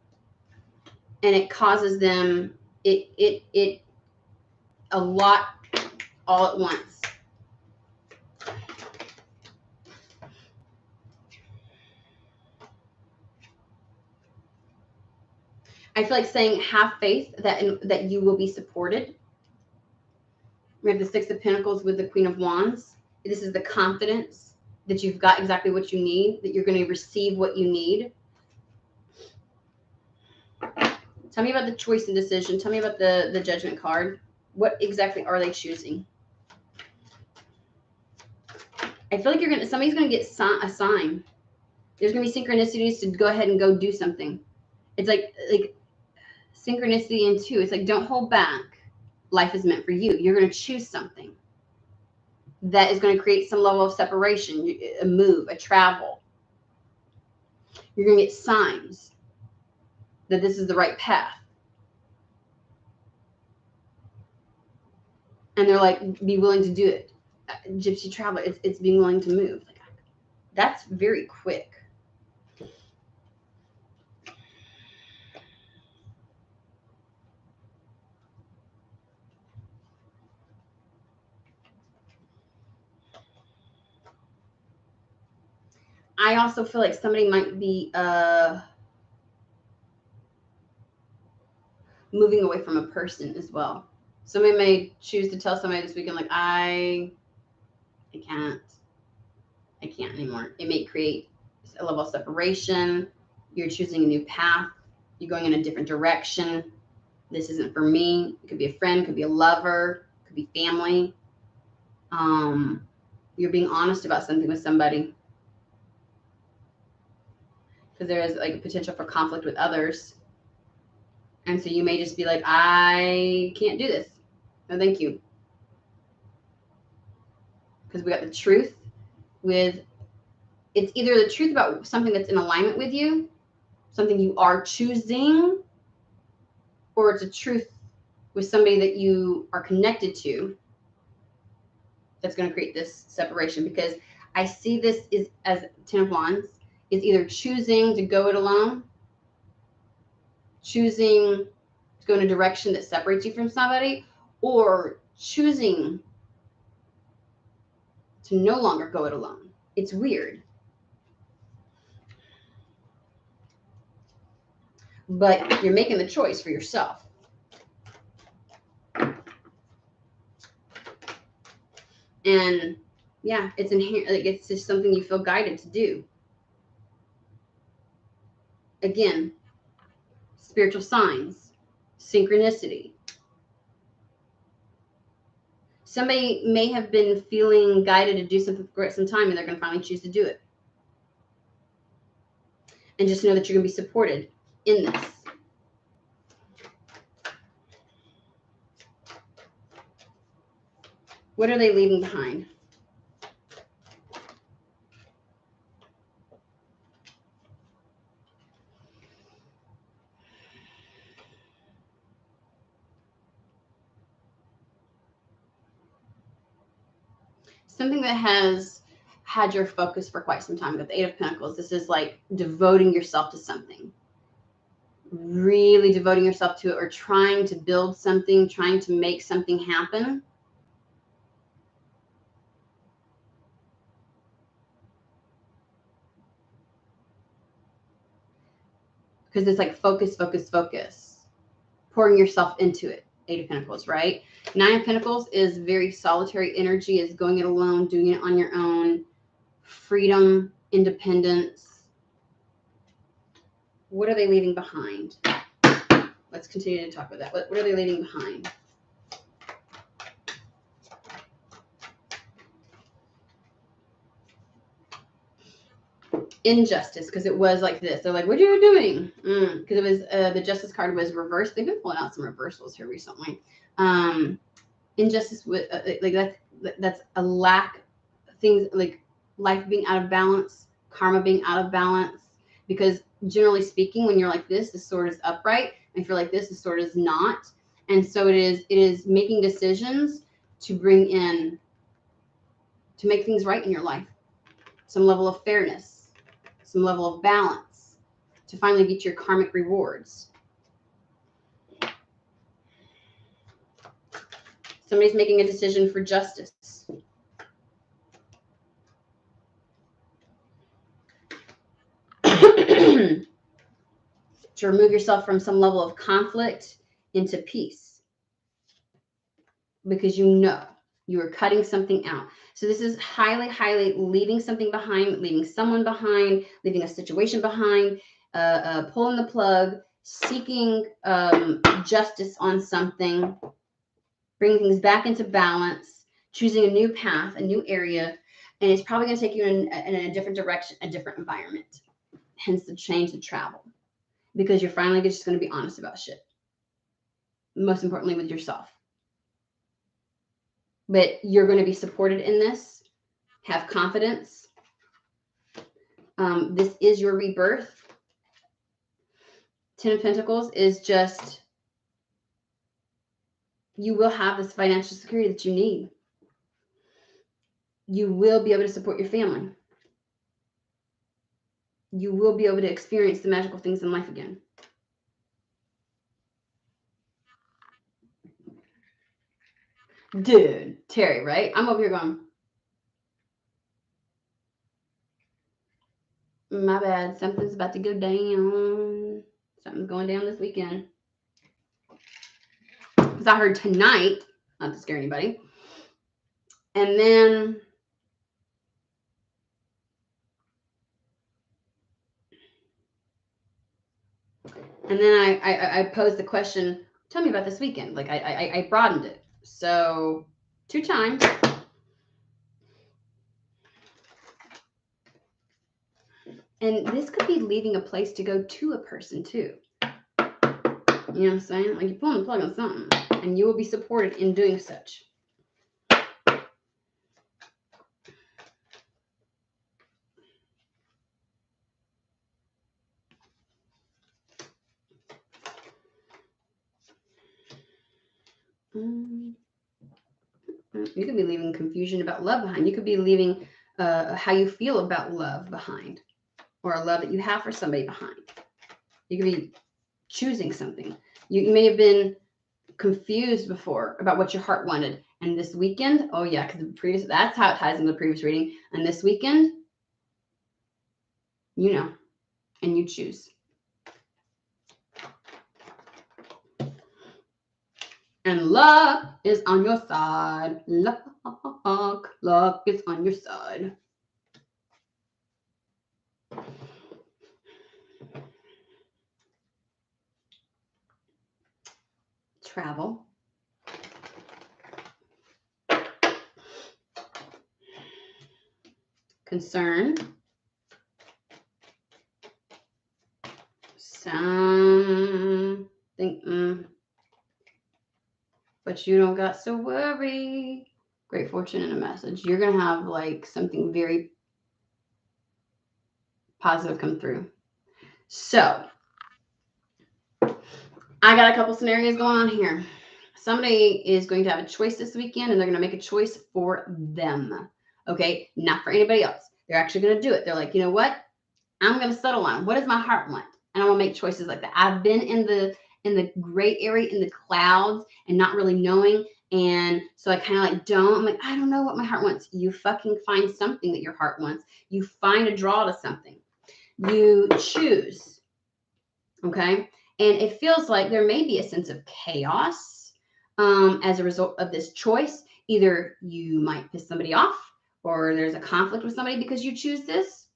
And it causes them it a lot all at once. I feel like saying have faith that you will be supported. We have the Six of Pentacles with the Queen of Wands. This is the confidence that you've got exactly what you need, that you're going to receive what you need. Tell me about the choice and decision. Tell me about the Judgment card. What exactly are they choosing? I feel like somebody's going to get a sign. There's going to be synchronicities to go ahead and go do something. It's like synchronicity in two. It's like, don't hold back. Life is meant for you. You're going to choose something that is going to create some level of separation, a move, a travel. You're going to get signs that this is the right path. And they're like, be willing to do it. Gypsy traveler, it's being willing to move. Like, that's very quick. I also feel like somebody might be moving away from a person as well. Somebody may choose to tell somebody this weekend, like, I can't anymore. It may create a level of separation. You're choosing a new path. You're going in a different direction. This isn't for me. It could be a friend, could be a lover, could be family. You're being honest about something with somebody, because there is like a potential for conflict with others. And so you may just be like, I can't do this. No, thank you. Because we got the truth with, it's either the truth about something that's in alignment with you, something you are choosing, or it's a truth with somebody that you are connected to that's going to create this separation. Because I see this is as 10 of Wands is either choosing to go it alone, choosing to go in a direction that separates you from somebody, or choosing to no longer go it alone. It's weird. But you're making the choice for yourself. And yeah, it's inherent, like it's just something you feel guided to do. Again, spiritual signs, synchronicity. Somebody may have been feeling guided to do something for quite some time, and they're going to finally choose to do it. And just know that you're going to be supported in this. What are they leaving behind? Something that has had your focus for quite some time. With the Eight of Pentacles, this is like devoting yourself to something. Really devoting yourself to it, or trying to build something, trying to make something happen. Because it's like focus, focus, focus. Pouring yourself into it. Eight of Pentacles, right? Nine of Pentacles is very solitary energy, is going it alone, doing it on your own. Freedom, independence. What are they leaving behind? Let's continue to talk about that. What are they leaving behind? Injustice, because it was like this. They're like, what are you doing? Because it was, the Justice card was reversed. They've been pulling out some reversals here recently. Injustice with like that's a lack, things like life being out of balance, karma being out of balance. Because generally speaking, when you're like this, the sword is upright, and if you're like this, the sword is not. And so it is making decisions to bring in, to make things right in your life, some level of fairness, some level of balance, to finally get your karmic rewards. Somebody's making a decision for justice. To remove yourself from some level of conflict into peace. Because you know you are cutting something out. So this is highly, highly leaving something behind, leaving someone behind, leaving a situation behind, pulling the plug, seeking justice on something, bringing things back into balance, choosing a new path, a new area, and it's probably going to take you in a different direction, a different environment. Hence the change, the travel, because you're finally just going to be honest about shit. Most importantly, with yourself. But you're going to be supported in this. Have confidence. This is your rebirth. 10 of Pentacles is just, you will have this financial security that you need. You will be able to support your family. You will be able to experience the magical things in life again. Dude, Terry, right? I'm over here going, my bad. Something's about to go down. Something's going down this weekend. Because I heard tonight, not to scare anybody. And then I posed the question, tell me about this weekend. Like I broadened it. So 2 times. And this could be leaving a place to go to a person too. You know what I'm saying? Like you're pulling the plug on something and you will be supported in doing such. You could be leaving confusion about love behind. You could be leaving how you feel about love behind, or a love that you have for somebody behind. You could be choosing something. You may have been confused before about what your heart wanted. And this weekend, oh yeah, because that's how it ties into the previous reading. And this weekend, you know, and you choose. And luck is on your side. Luck is on your side. Travel. Concern. Something. But you don't got to worry. Great fortune and a message. You're going to have like something very positive come through. So I got a couple scenarios going on here. Somebody is going to have a choice this weekend and they're going to make a choice for them. Okay. Not for anybody else. They're actually going to do it. They're like, you know what? I'm going to settle on what does my heart want? And I want to make choices like that. I've been in the gray area, in the clouds, and not really knowing. And so I kind of like I'm like, I don't know what my heart wants. You fucking find something that your heart wants. You find a draw to something. You choose. Okay. And it feels like there may be a sense of chaos as a result of this choice. Either you might piss somebody off, or there's a conflict with somebody because you choose this.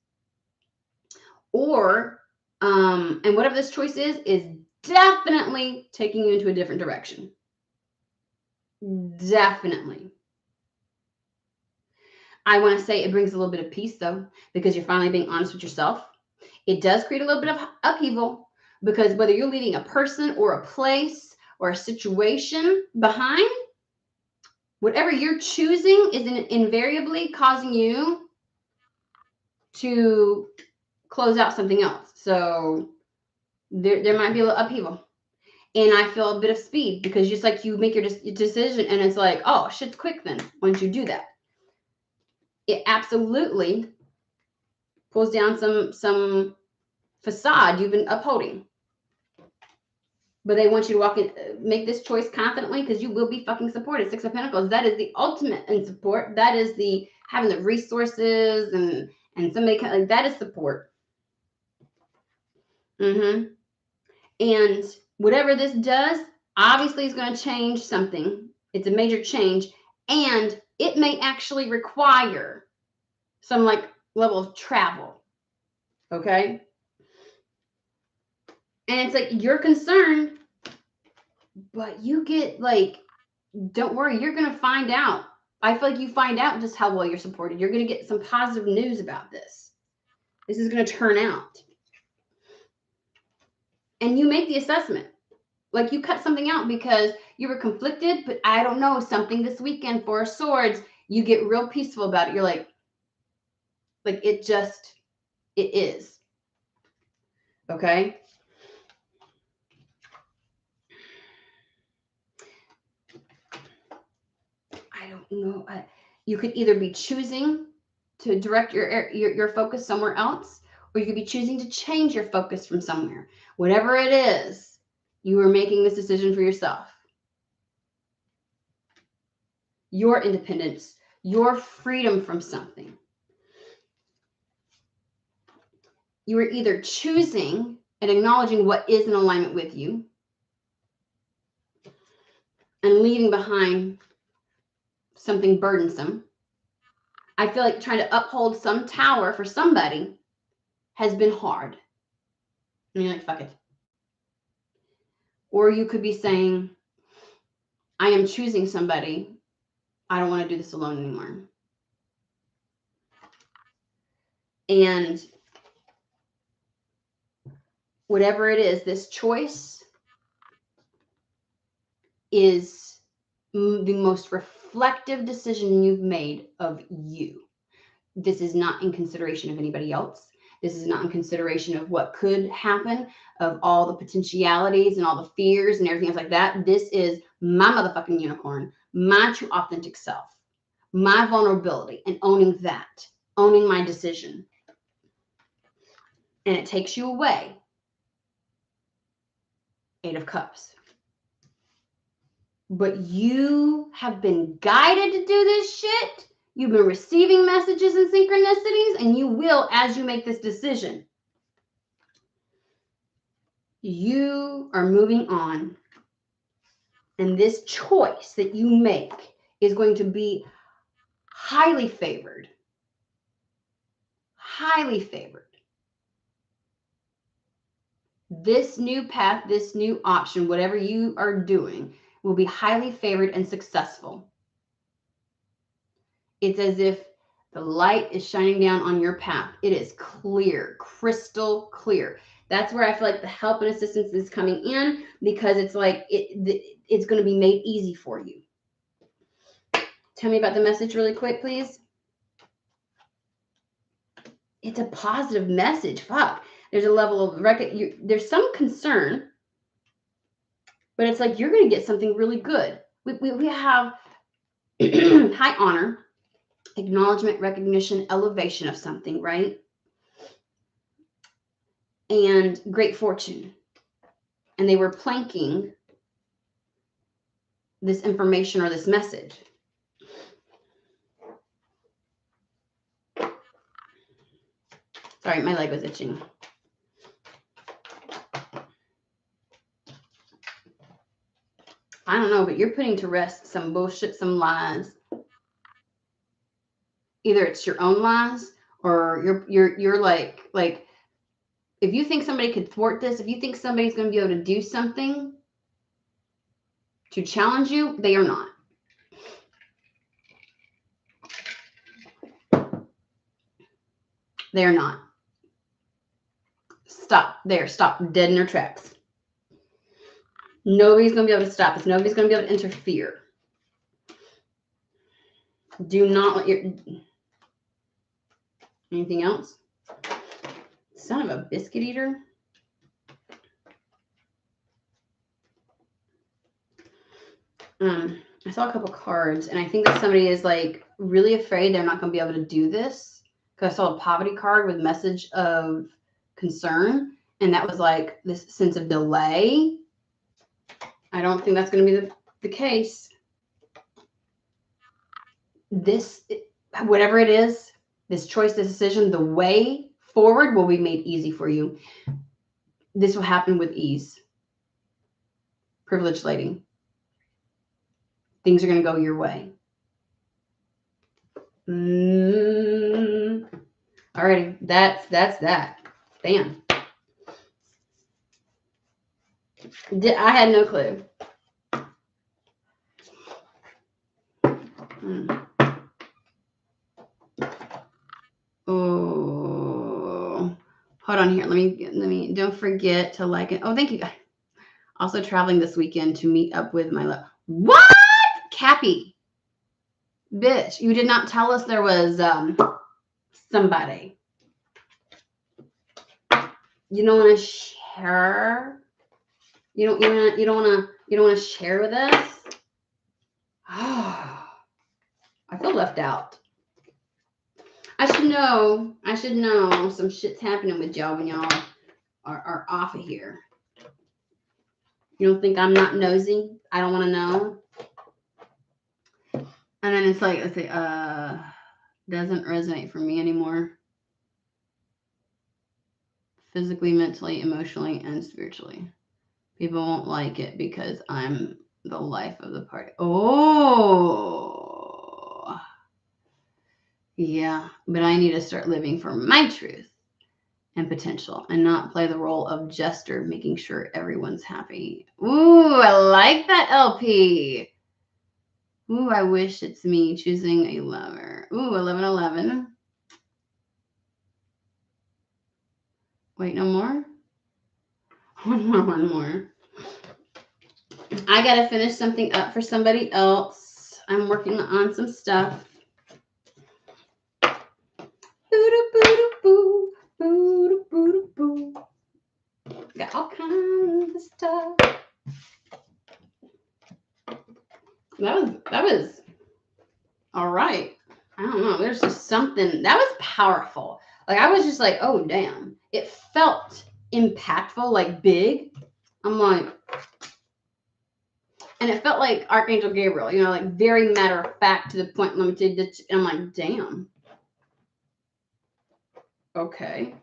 Or, and whatever this choice is definitely taking you into a different direction. Definitely. I want to say it brings a little bit of peace, though, because you're finally being honest with yourself. It does create a little bit of upheaval, because whether you're leaving a person or a place or a situation behind, whatever you're choosing is invariably causing you to close out something else. So there might be a little upheaval. And I feel a bit of speed, because just like you make your decision and it's like, oh, shit's quick then once you do that. It absolutely pulls down some facade you've been upholding. But they want you to walk in, make this choice confidently, because you will be fucking supported. 6 of Pentacles, that is the ultimate in support. That is the having the resources and somebody like that is support. And whatever this does, obviously is going to change something. It's a major change, and it may actually require some like level of travel. Okay. And it's like, you're concerned, but you get like, don't worry, you're going to find out. I feel like you find out just how well you're supported. You're going to get some positive news about this. This is going to turn out. And you make the assessment. Like you cut something out because you were conflicted, but I don't know, something this weekend, 4 of Swords, you get real peaceful about it. You're like it is. Okay. I don't know. You could either be choosing to direct your focus somewhere else, or you could be choosing to change your focus from somewhere. Whatever it is, you are making this decision for yourself. Your independence, your freedom from something. You are either choosing and acknowledging what is in alignment with you, and leaving behind something burdensome. I feel like trying to uphold some tower for somebody has been hard. And you're like, fuck it. Or you could be saying, I am choosing somebody. I don't want to do this alone anymore. And whatever it is, this choice is the most reflective decision you've made of you. This is not in consideration of anybody else. This is not in consideration of what could happen, of all the potentialities and all the fears and everything else like that. This is my motherfucking unicorn, my true authentic self, my vulnerability, and owning that, owning my decision. And it takes you away. 8 of Cups. But you have been guided to do this shit. You've been receiving messages and synchronicities, and you will as you make this decision. You are moving on. And this choice that you make is going to be highly favored. Highly favored. This new path, this new option, whatever you are doing, will be highly favored and successful. It's as if the light is shining down on your path. It is clear, crystal clear. That's where I feel like the help and assistance is coming in, because it's like it's going to be made easy for you. Tell me about the message really quick, please. It's a positive message. Fuck. There's a level of there's some concern, but it's like you're going to get something really good. We have high honor, acknowledgement, recognition, elevation of something, right? And great fortune. And they were planking this information or this message. Sorry, my leg was itching. I don't know, but you're putting to rest some bullshit, some lies. Either it's your own lies, or you're like if you think somebody could thwart this, if you think somebody's going to be able to do something to challenge you, they are not. They are not. Stop there. Stop dead in their tracks. Nobody's going to be able to stop us. Nobody's going to be able to interfere. Do not let your... Anything else? Son of a biscuit eater. I saw a couple cards, and I think that somebody is like really afraid they're not going to be able to do this, because I saw a poverty card with message of concern, and that was like this sense of delay. I don't think that's going to be the case. This, whatever it is, this choice, this decision, the way forward will be made easy for you. This will happen with ease. Privileged lady. Things are going to go your way. Alrighty, that's that. Bam. I had no clue. Oh, hold on here. Let me. Don't forget to like it. Oh, thank you, guys. Also traveling this weekend to meet up with my love. What? Cappy. Bitch, you did not tell us there was somebody. You don't want to share? You don't want to share with us? Oh, I feel left out. I should know some shit's happening with y'all when y'all are off of here. You don't think I'm not nosy? I don't want to know. And then it's like, let's say, doesn't resonate for me anymore. Physically, mentally, emotionally, and spiritually. People won't like it because I'm the life of the party. Oh, yeah. But I need to start living for my truth and potential and not play the role of jester, making sure everyone's happy. Ooh, I like that, LP. Ooh, I wish it's me choosing a lover. Ooh, 1111. Wait, no more? One more. I gotta finish something up for somebody else. I'm working on some stuff. Got all kinds of stuff. That was all right. I don't know. There's just something that was powerful. Like I was just like, oh damn. It felt impactful, like big. I'm like, and it felt like Archangel Gabriel, you know, like very matter of fact to the point, limited. And I'm like, damn. Okay.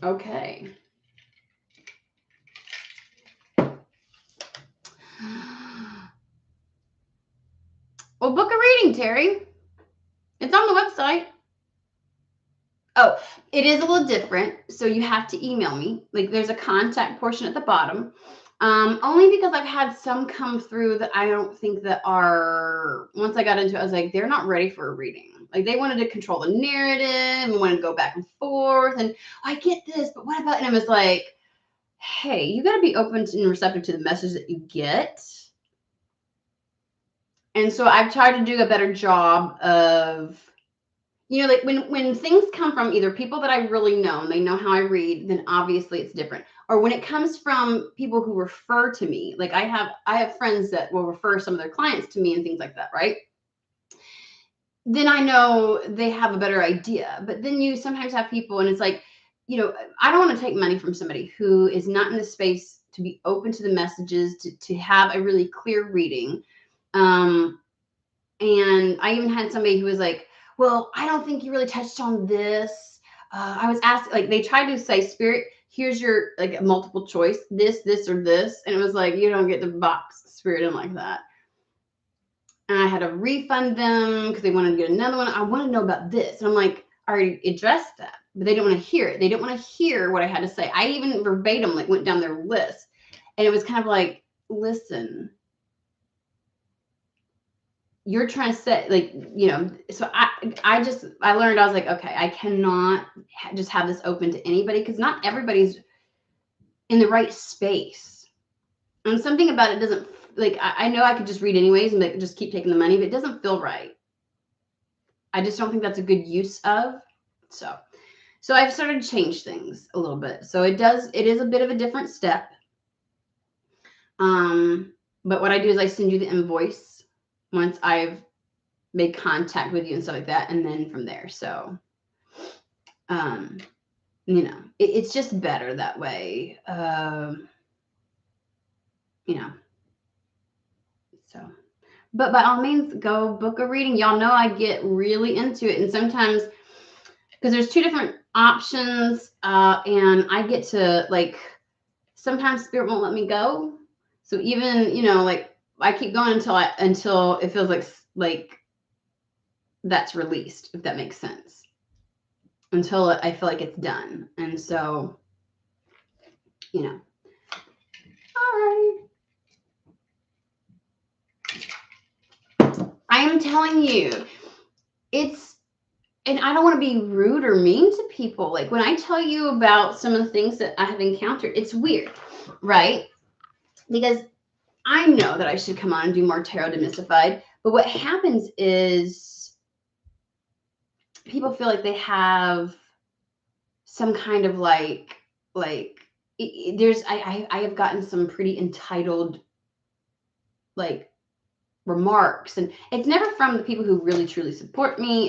Okay. Well, book a reading, Terry. It's on the website. Oh, it is a little different. So you have to email me. Like there's a contact portion at the bottom. Only because I've had some come through that I don't think that are, once I got into it, I was like, they're not ready for a reading. Like they wanted to control the narrative and wanted to go back and forth. And I get this, but what about, and I was like, hey, you got to be open and receptive to the message that you get. And so I've tried to do a better job of, you know, like when things come from either people that I really know and they know how I read, then obviously it's different. Or when it comes from people who refer to me, like I have friends that will refer some of their clients to me and things like that, right? Then I know they have a better idea. But then you sometimes have people and it's like, you know, I don't want to take money from somebody who is not in the space to be open to the messages, to have a really clear reading. And I even had somebody who was like, well, I don't think you really touched on this. I was asked, like, they tried to say, Spirit, here's your, like, multiple choice, this, or this. And it was like, you don't get to box Spirit in like that. And I had to refund them because they wanted to get another one. I want to know about this. And I'm like, I already addressed that. But they didn't want to hear it. They didn't want to hear what I had to say. I even verbatim, like, went down their list. And it was kind of like, listen, you're trying to say, like, you know, so I learned, I was like, okay, I cannot just have this open to anybody because not everybody's in the right space. And something about it doesn't, like, I know I could just read anyways and like, just keep taking the money, but it doesn't feel right. I just don't think that's a good use of. So I've started to change things a little bit. So it is a bit of a different step. But what I do is I send you the invoice once I've made contact with you and stuff like that. And then from there, so, you know, it's just better that way. You know, so, but by all means, go book a reading. Y'all know I get really into it. And sometimes, because there's two different options, and I get to, like, sometimes Spirit won't let me go. So even, you know, like, I keep going until it feels like that's released, if that makes sense. Until I feel like it's done. And so, you know, all right. I am telling you, and I don't want to be rude or mean to people. Like when I tell you about some of the things that I have encountered, it's weird, right? Because I know that I should come on and do more tarot demystified. But what happens is people feel like they have some kind of I have gotten some pretty entitled, like, remarks, and it's never from the people who really truly support me.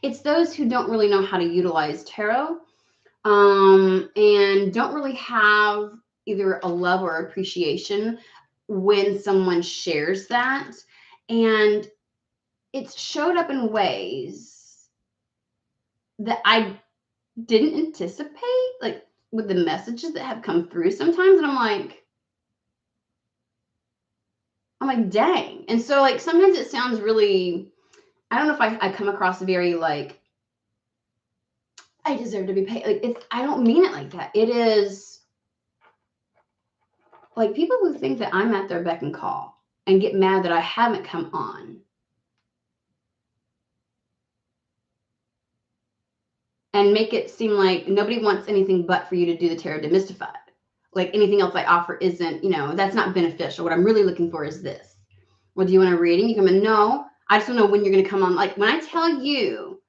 It's those who don't really know how to utilize tarot, and don't really have either a love or appreciation when someone shares that, and it's showed up in ways that I didn't anticipate, like with the messages that have come through sometimes, and I'm like, I'm like, dang. And so like sometimes it sounds really, I don't know if I come across very like, I deserve to be paid. Like it's, I don't mean it like that. It is like people who think that I'm at their beck and call and get mad that I haven't come on and make it seem like nobody wants anything but for you to do the tarot demystified. Like anything else I offer isn't, you know, that's not beneficial. What I'm really looking for is this. Well, do you want a reading? You come in, no, I just don't know when you're going to come on. Like when I tell you,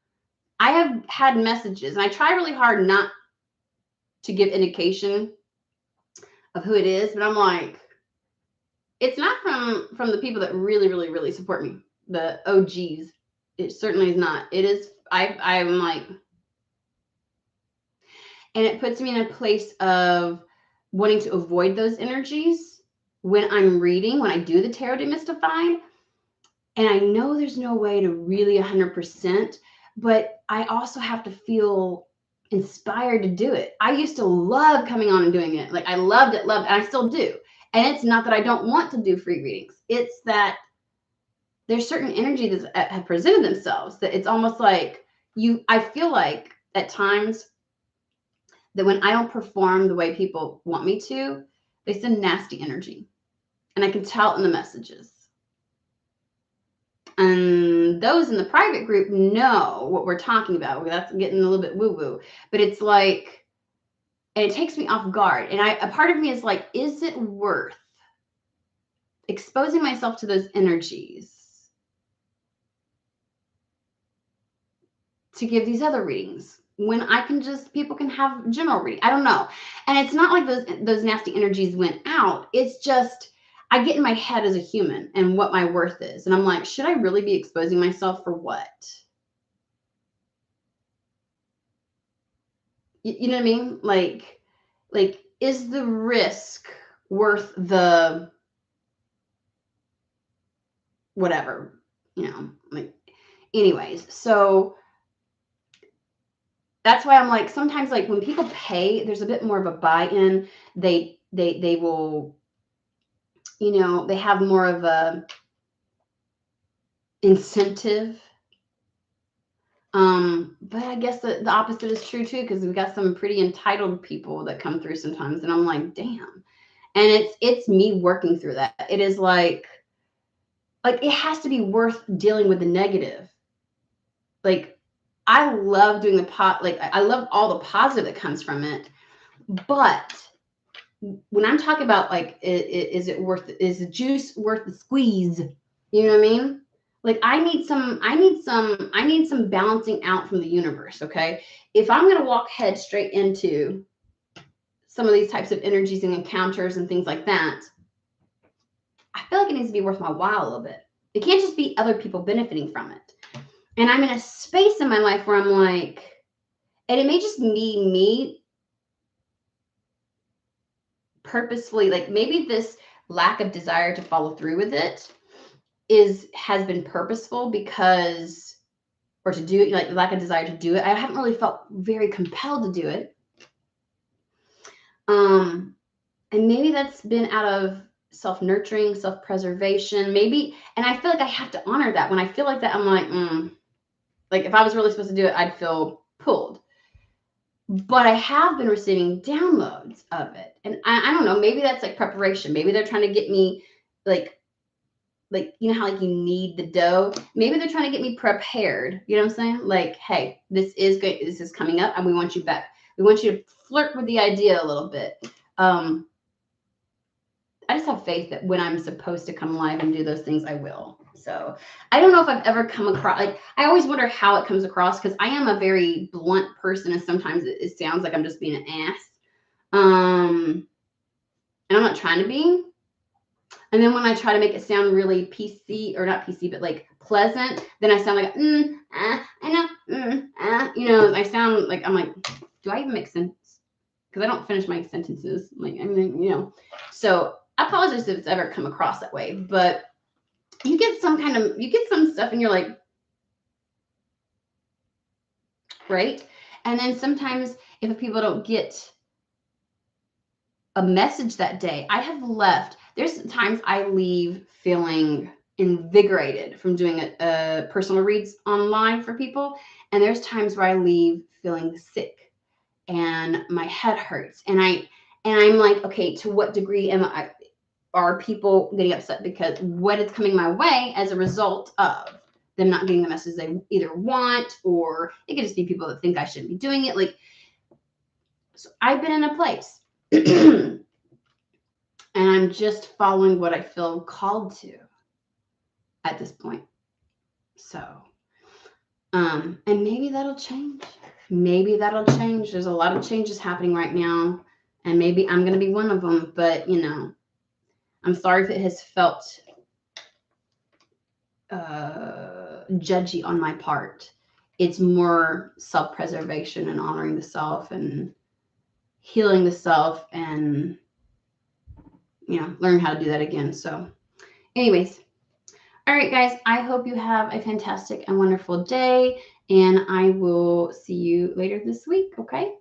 I have had messages and I try really hard not to give indication of who it is, but I'm like, it's not from the people that really support me, the OGs. It certainly is not. It is, I'm like, and it puts me in a place of wanting to avoid those energies when I'm reading, when I do the tarot demystified. And I know there's no way to really 100%, but I also have to feel inspired to do it. I used to love coming on and doing it. Like I loved it, and I still do. And it's not that I don't want to do free readings. It's that there's certain energies that have presented themselves that it's almost like I feel like at times that when I don't perform the way people want me to, they send nasty energy. And I can tell in the messages. And those in the private group know what we're talking about. That's getting a little bit woo-woo. But it's like, and it takes me off guard. And a part of me is like, is it worth exposing myself to those energies to give these other readings when I can just, people can have general reading? I don't know. And it's not like those nasty energies went out. It's just, I get in my head as a human and what my worth is. And I'm like, should I really be exposing myself for what? You know what I mean? Like, is the risk worth the whatever, you know, like, anyways. So that's why I'm like, sometimes like when people pay, there's a bit more of a buy-in. They will, you know, they have more of a incentive. But I guess the opposite is true too, because we've got some pretty entitled people that come through sometimes, and I'm like, damn. And it's me working through that. It is like it has to be worth dealing with the negative. Like I love doing I love all the positive that comes from it, but when I'm talking about like, is the juice worth the squeeze? You know what I mean? Like I need some balancing out from the universe. Okay. If I'm going to walk head straight into some of these types of energies and encounters and things like that, I feel like it needs to be worth my while a little bit. It can't just be other people benefiting from it. And I'm in a space in my life where I'm like, and it may just be me purposefully, like maybe this lack of desire to follow through with it has been purposeful because, or to do it, like lack of desire to do it. I haven't really felt very compelled to do it. And maybe that's been out of self-nurturing, self-preservation, maybe. And I feel like I have to honor that. When I feel like that, I'm like if I was really supposed to do it, I'd feel pulled. But I have been receiving downloads of it. And I don't know, maybe that's like preparation. Maybe they're trying to get me like, you know how like you knead the dough? Maybe they're trying to get me prepared. You know what I'm saying? Like, hey, this is coming up and we want you back. We want you to flirt with the idea a little bit. I just have faith that when I'm supposed to come live and do those things, I will. So I don't know if I've ever come across, like, I always wonder how it comes across because I am a very blunt person and sometimes it sounds like I'm just being an ass. And I'm not trying to be. And then when I try to make it sound really PC, or not PC, but like pleasant, then I sound like, I know, you know, I sound like, I'm like, do I even make sense? Because I don't finish my sentences. Like, I mean, you know, so I apologize if it's ever come across that way, but you get some stuff and you're like, right? And then sometimes if people don't get a message that day, I have left. there's times I leave feeling invigorated from doing a personal reads online for people. And there's times where I leave feeling sick and my head hurts. And I'm like, okay, to what degree are people getting upset because what is coming my way as a result of them not getting the message they either want, or it could just be people that think I shouldn't be doing it. Like, so I've been in a place and I'm just following what I feel called to at this point. So, and maybe that'll change. Maybe that'll change. There's a lot of changes happening right now, and maybe I'm going to be one of them, but you know, I'm sorry if it has felt judgy on my part. It's more self-preservation and honoring the self and healing the self, and you know, learn how to do that again. So anyways, all right guys, I hope you have a fantastic and wonderful day, and I will see you later this week. Okay,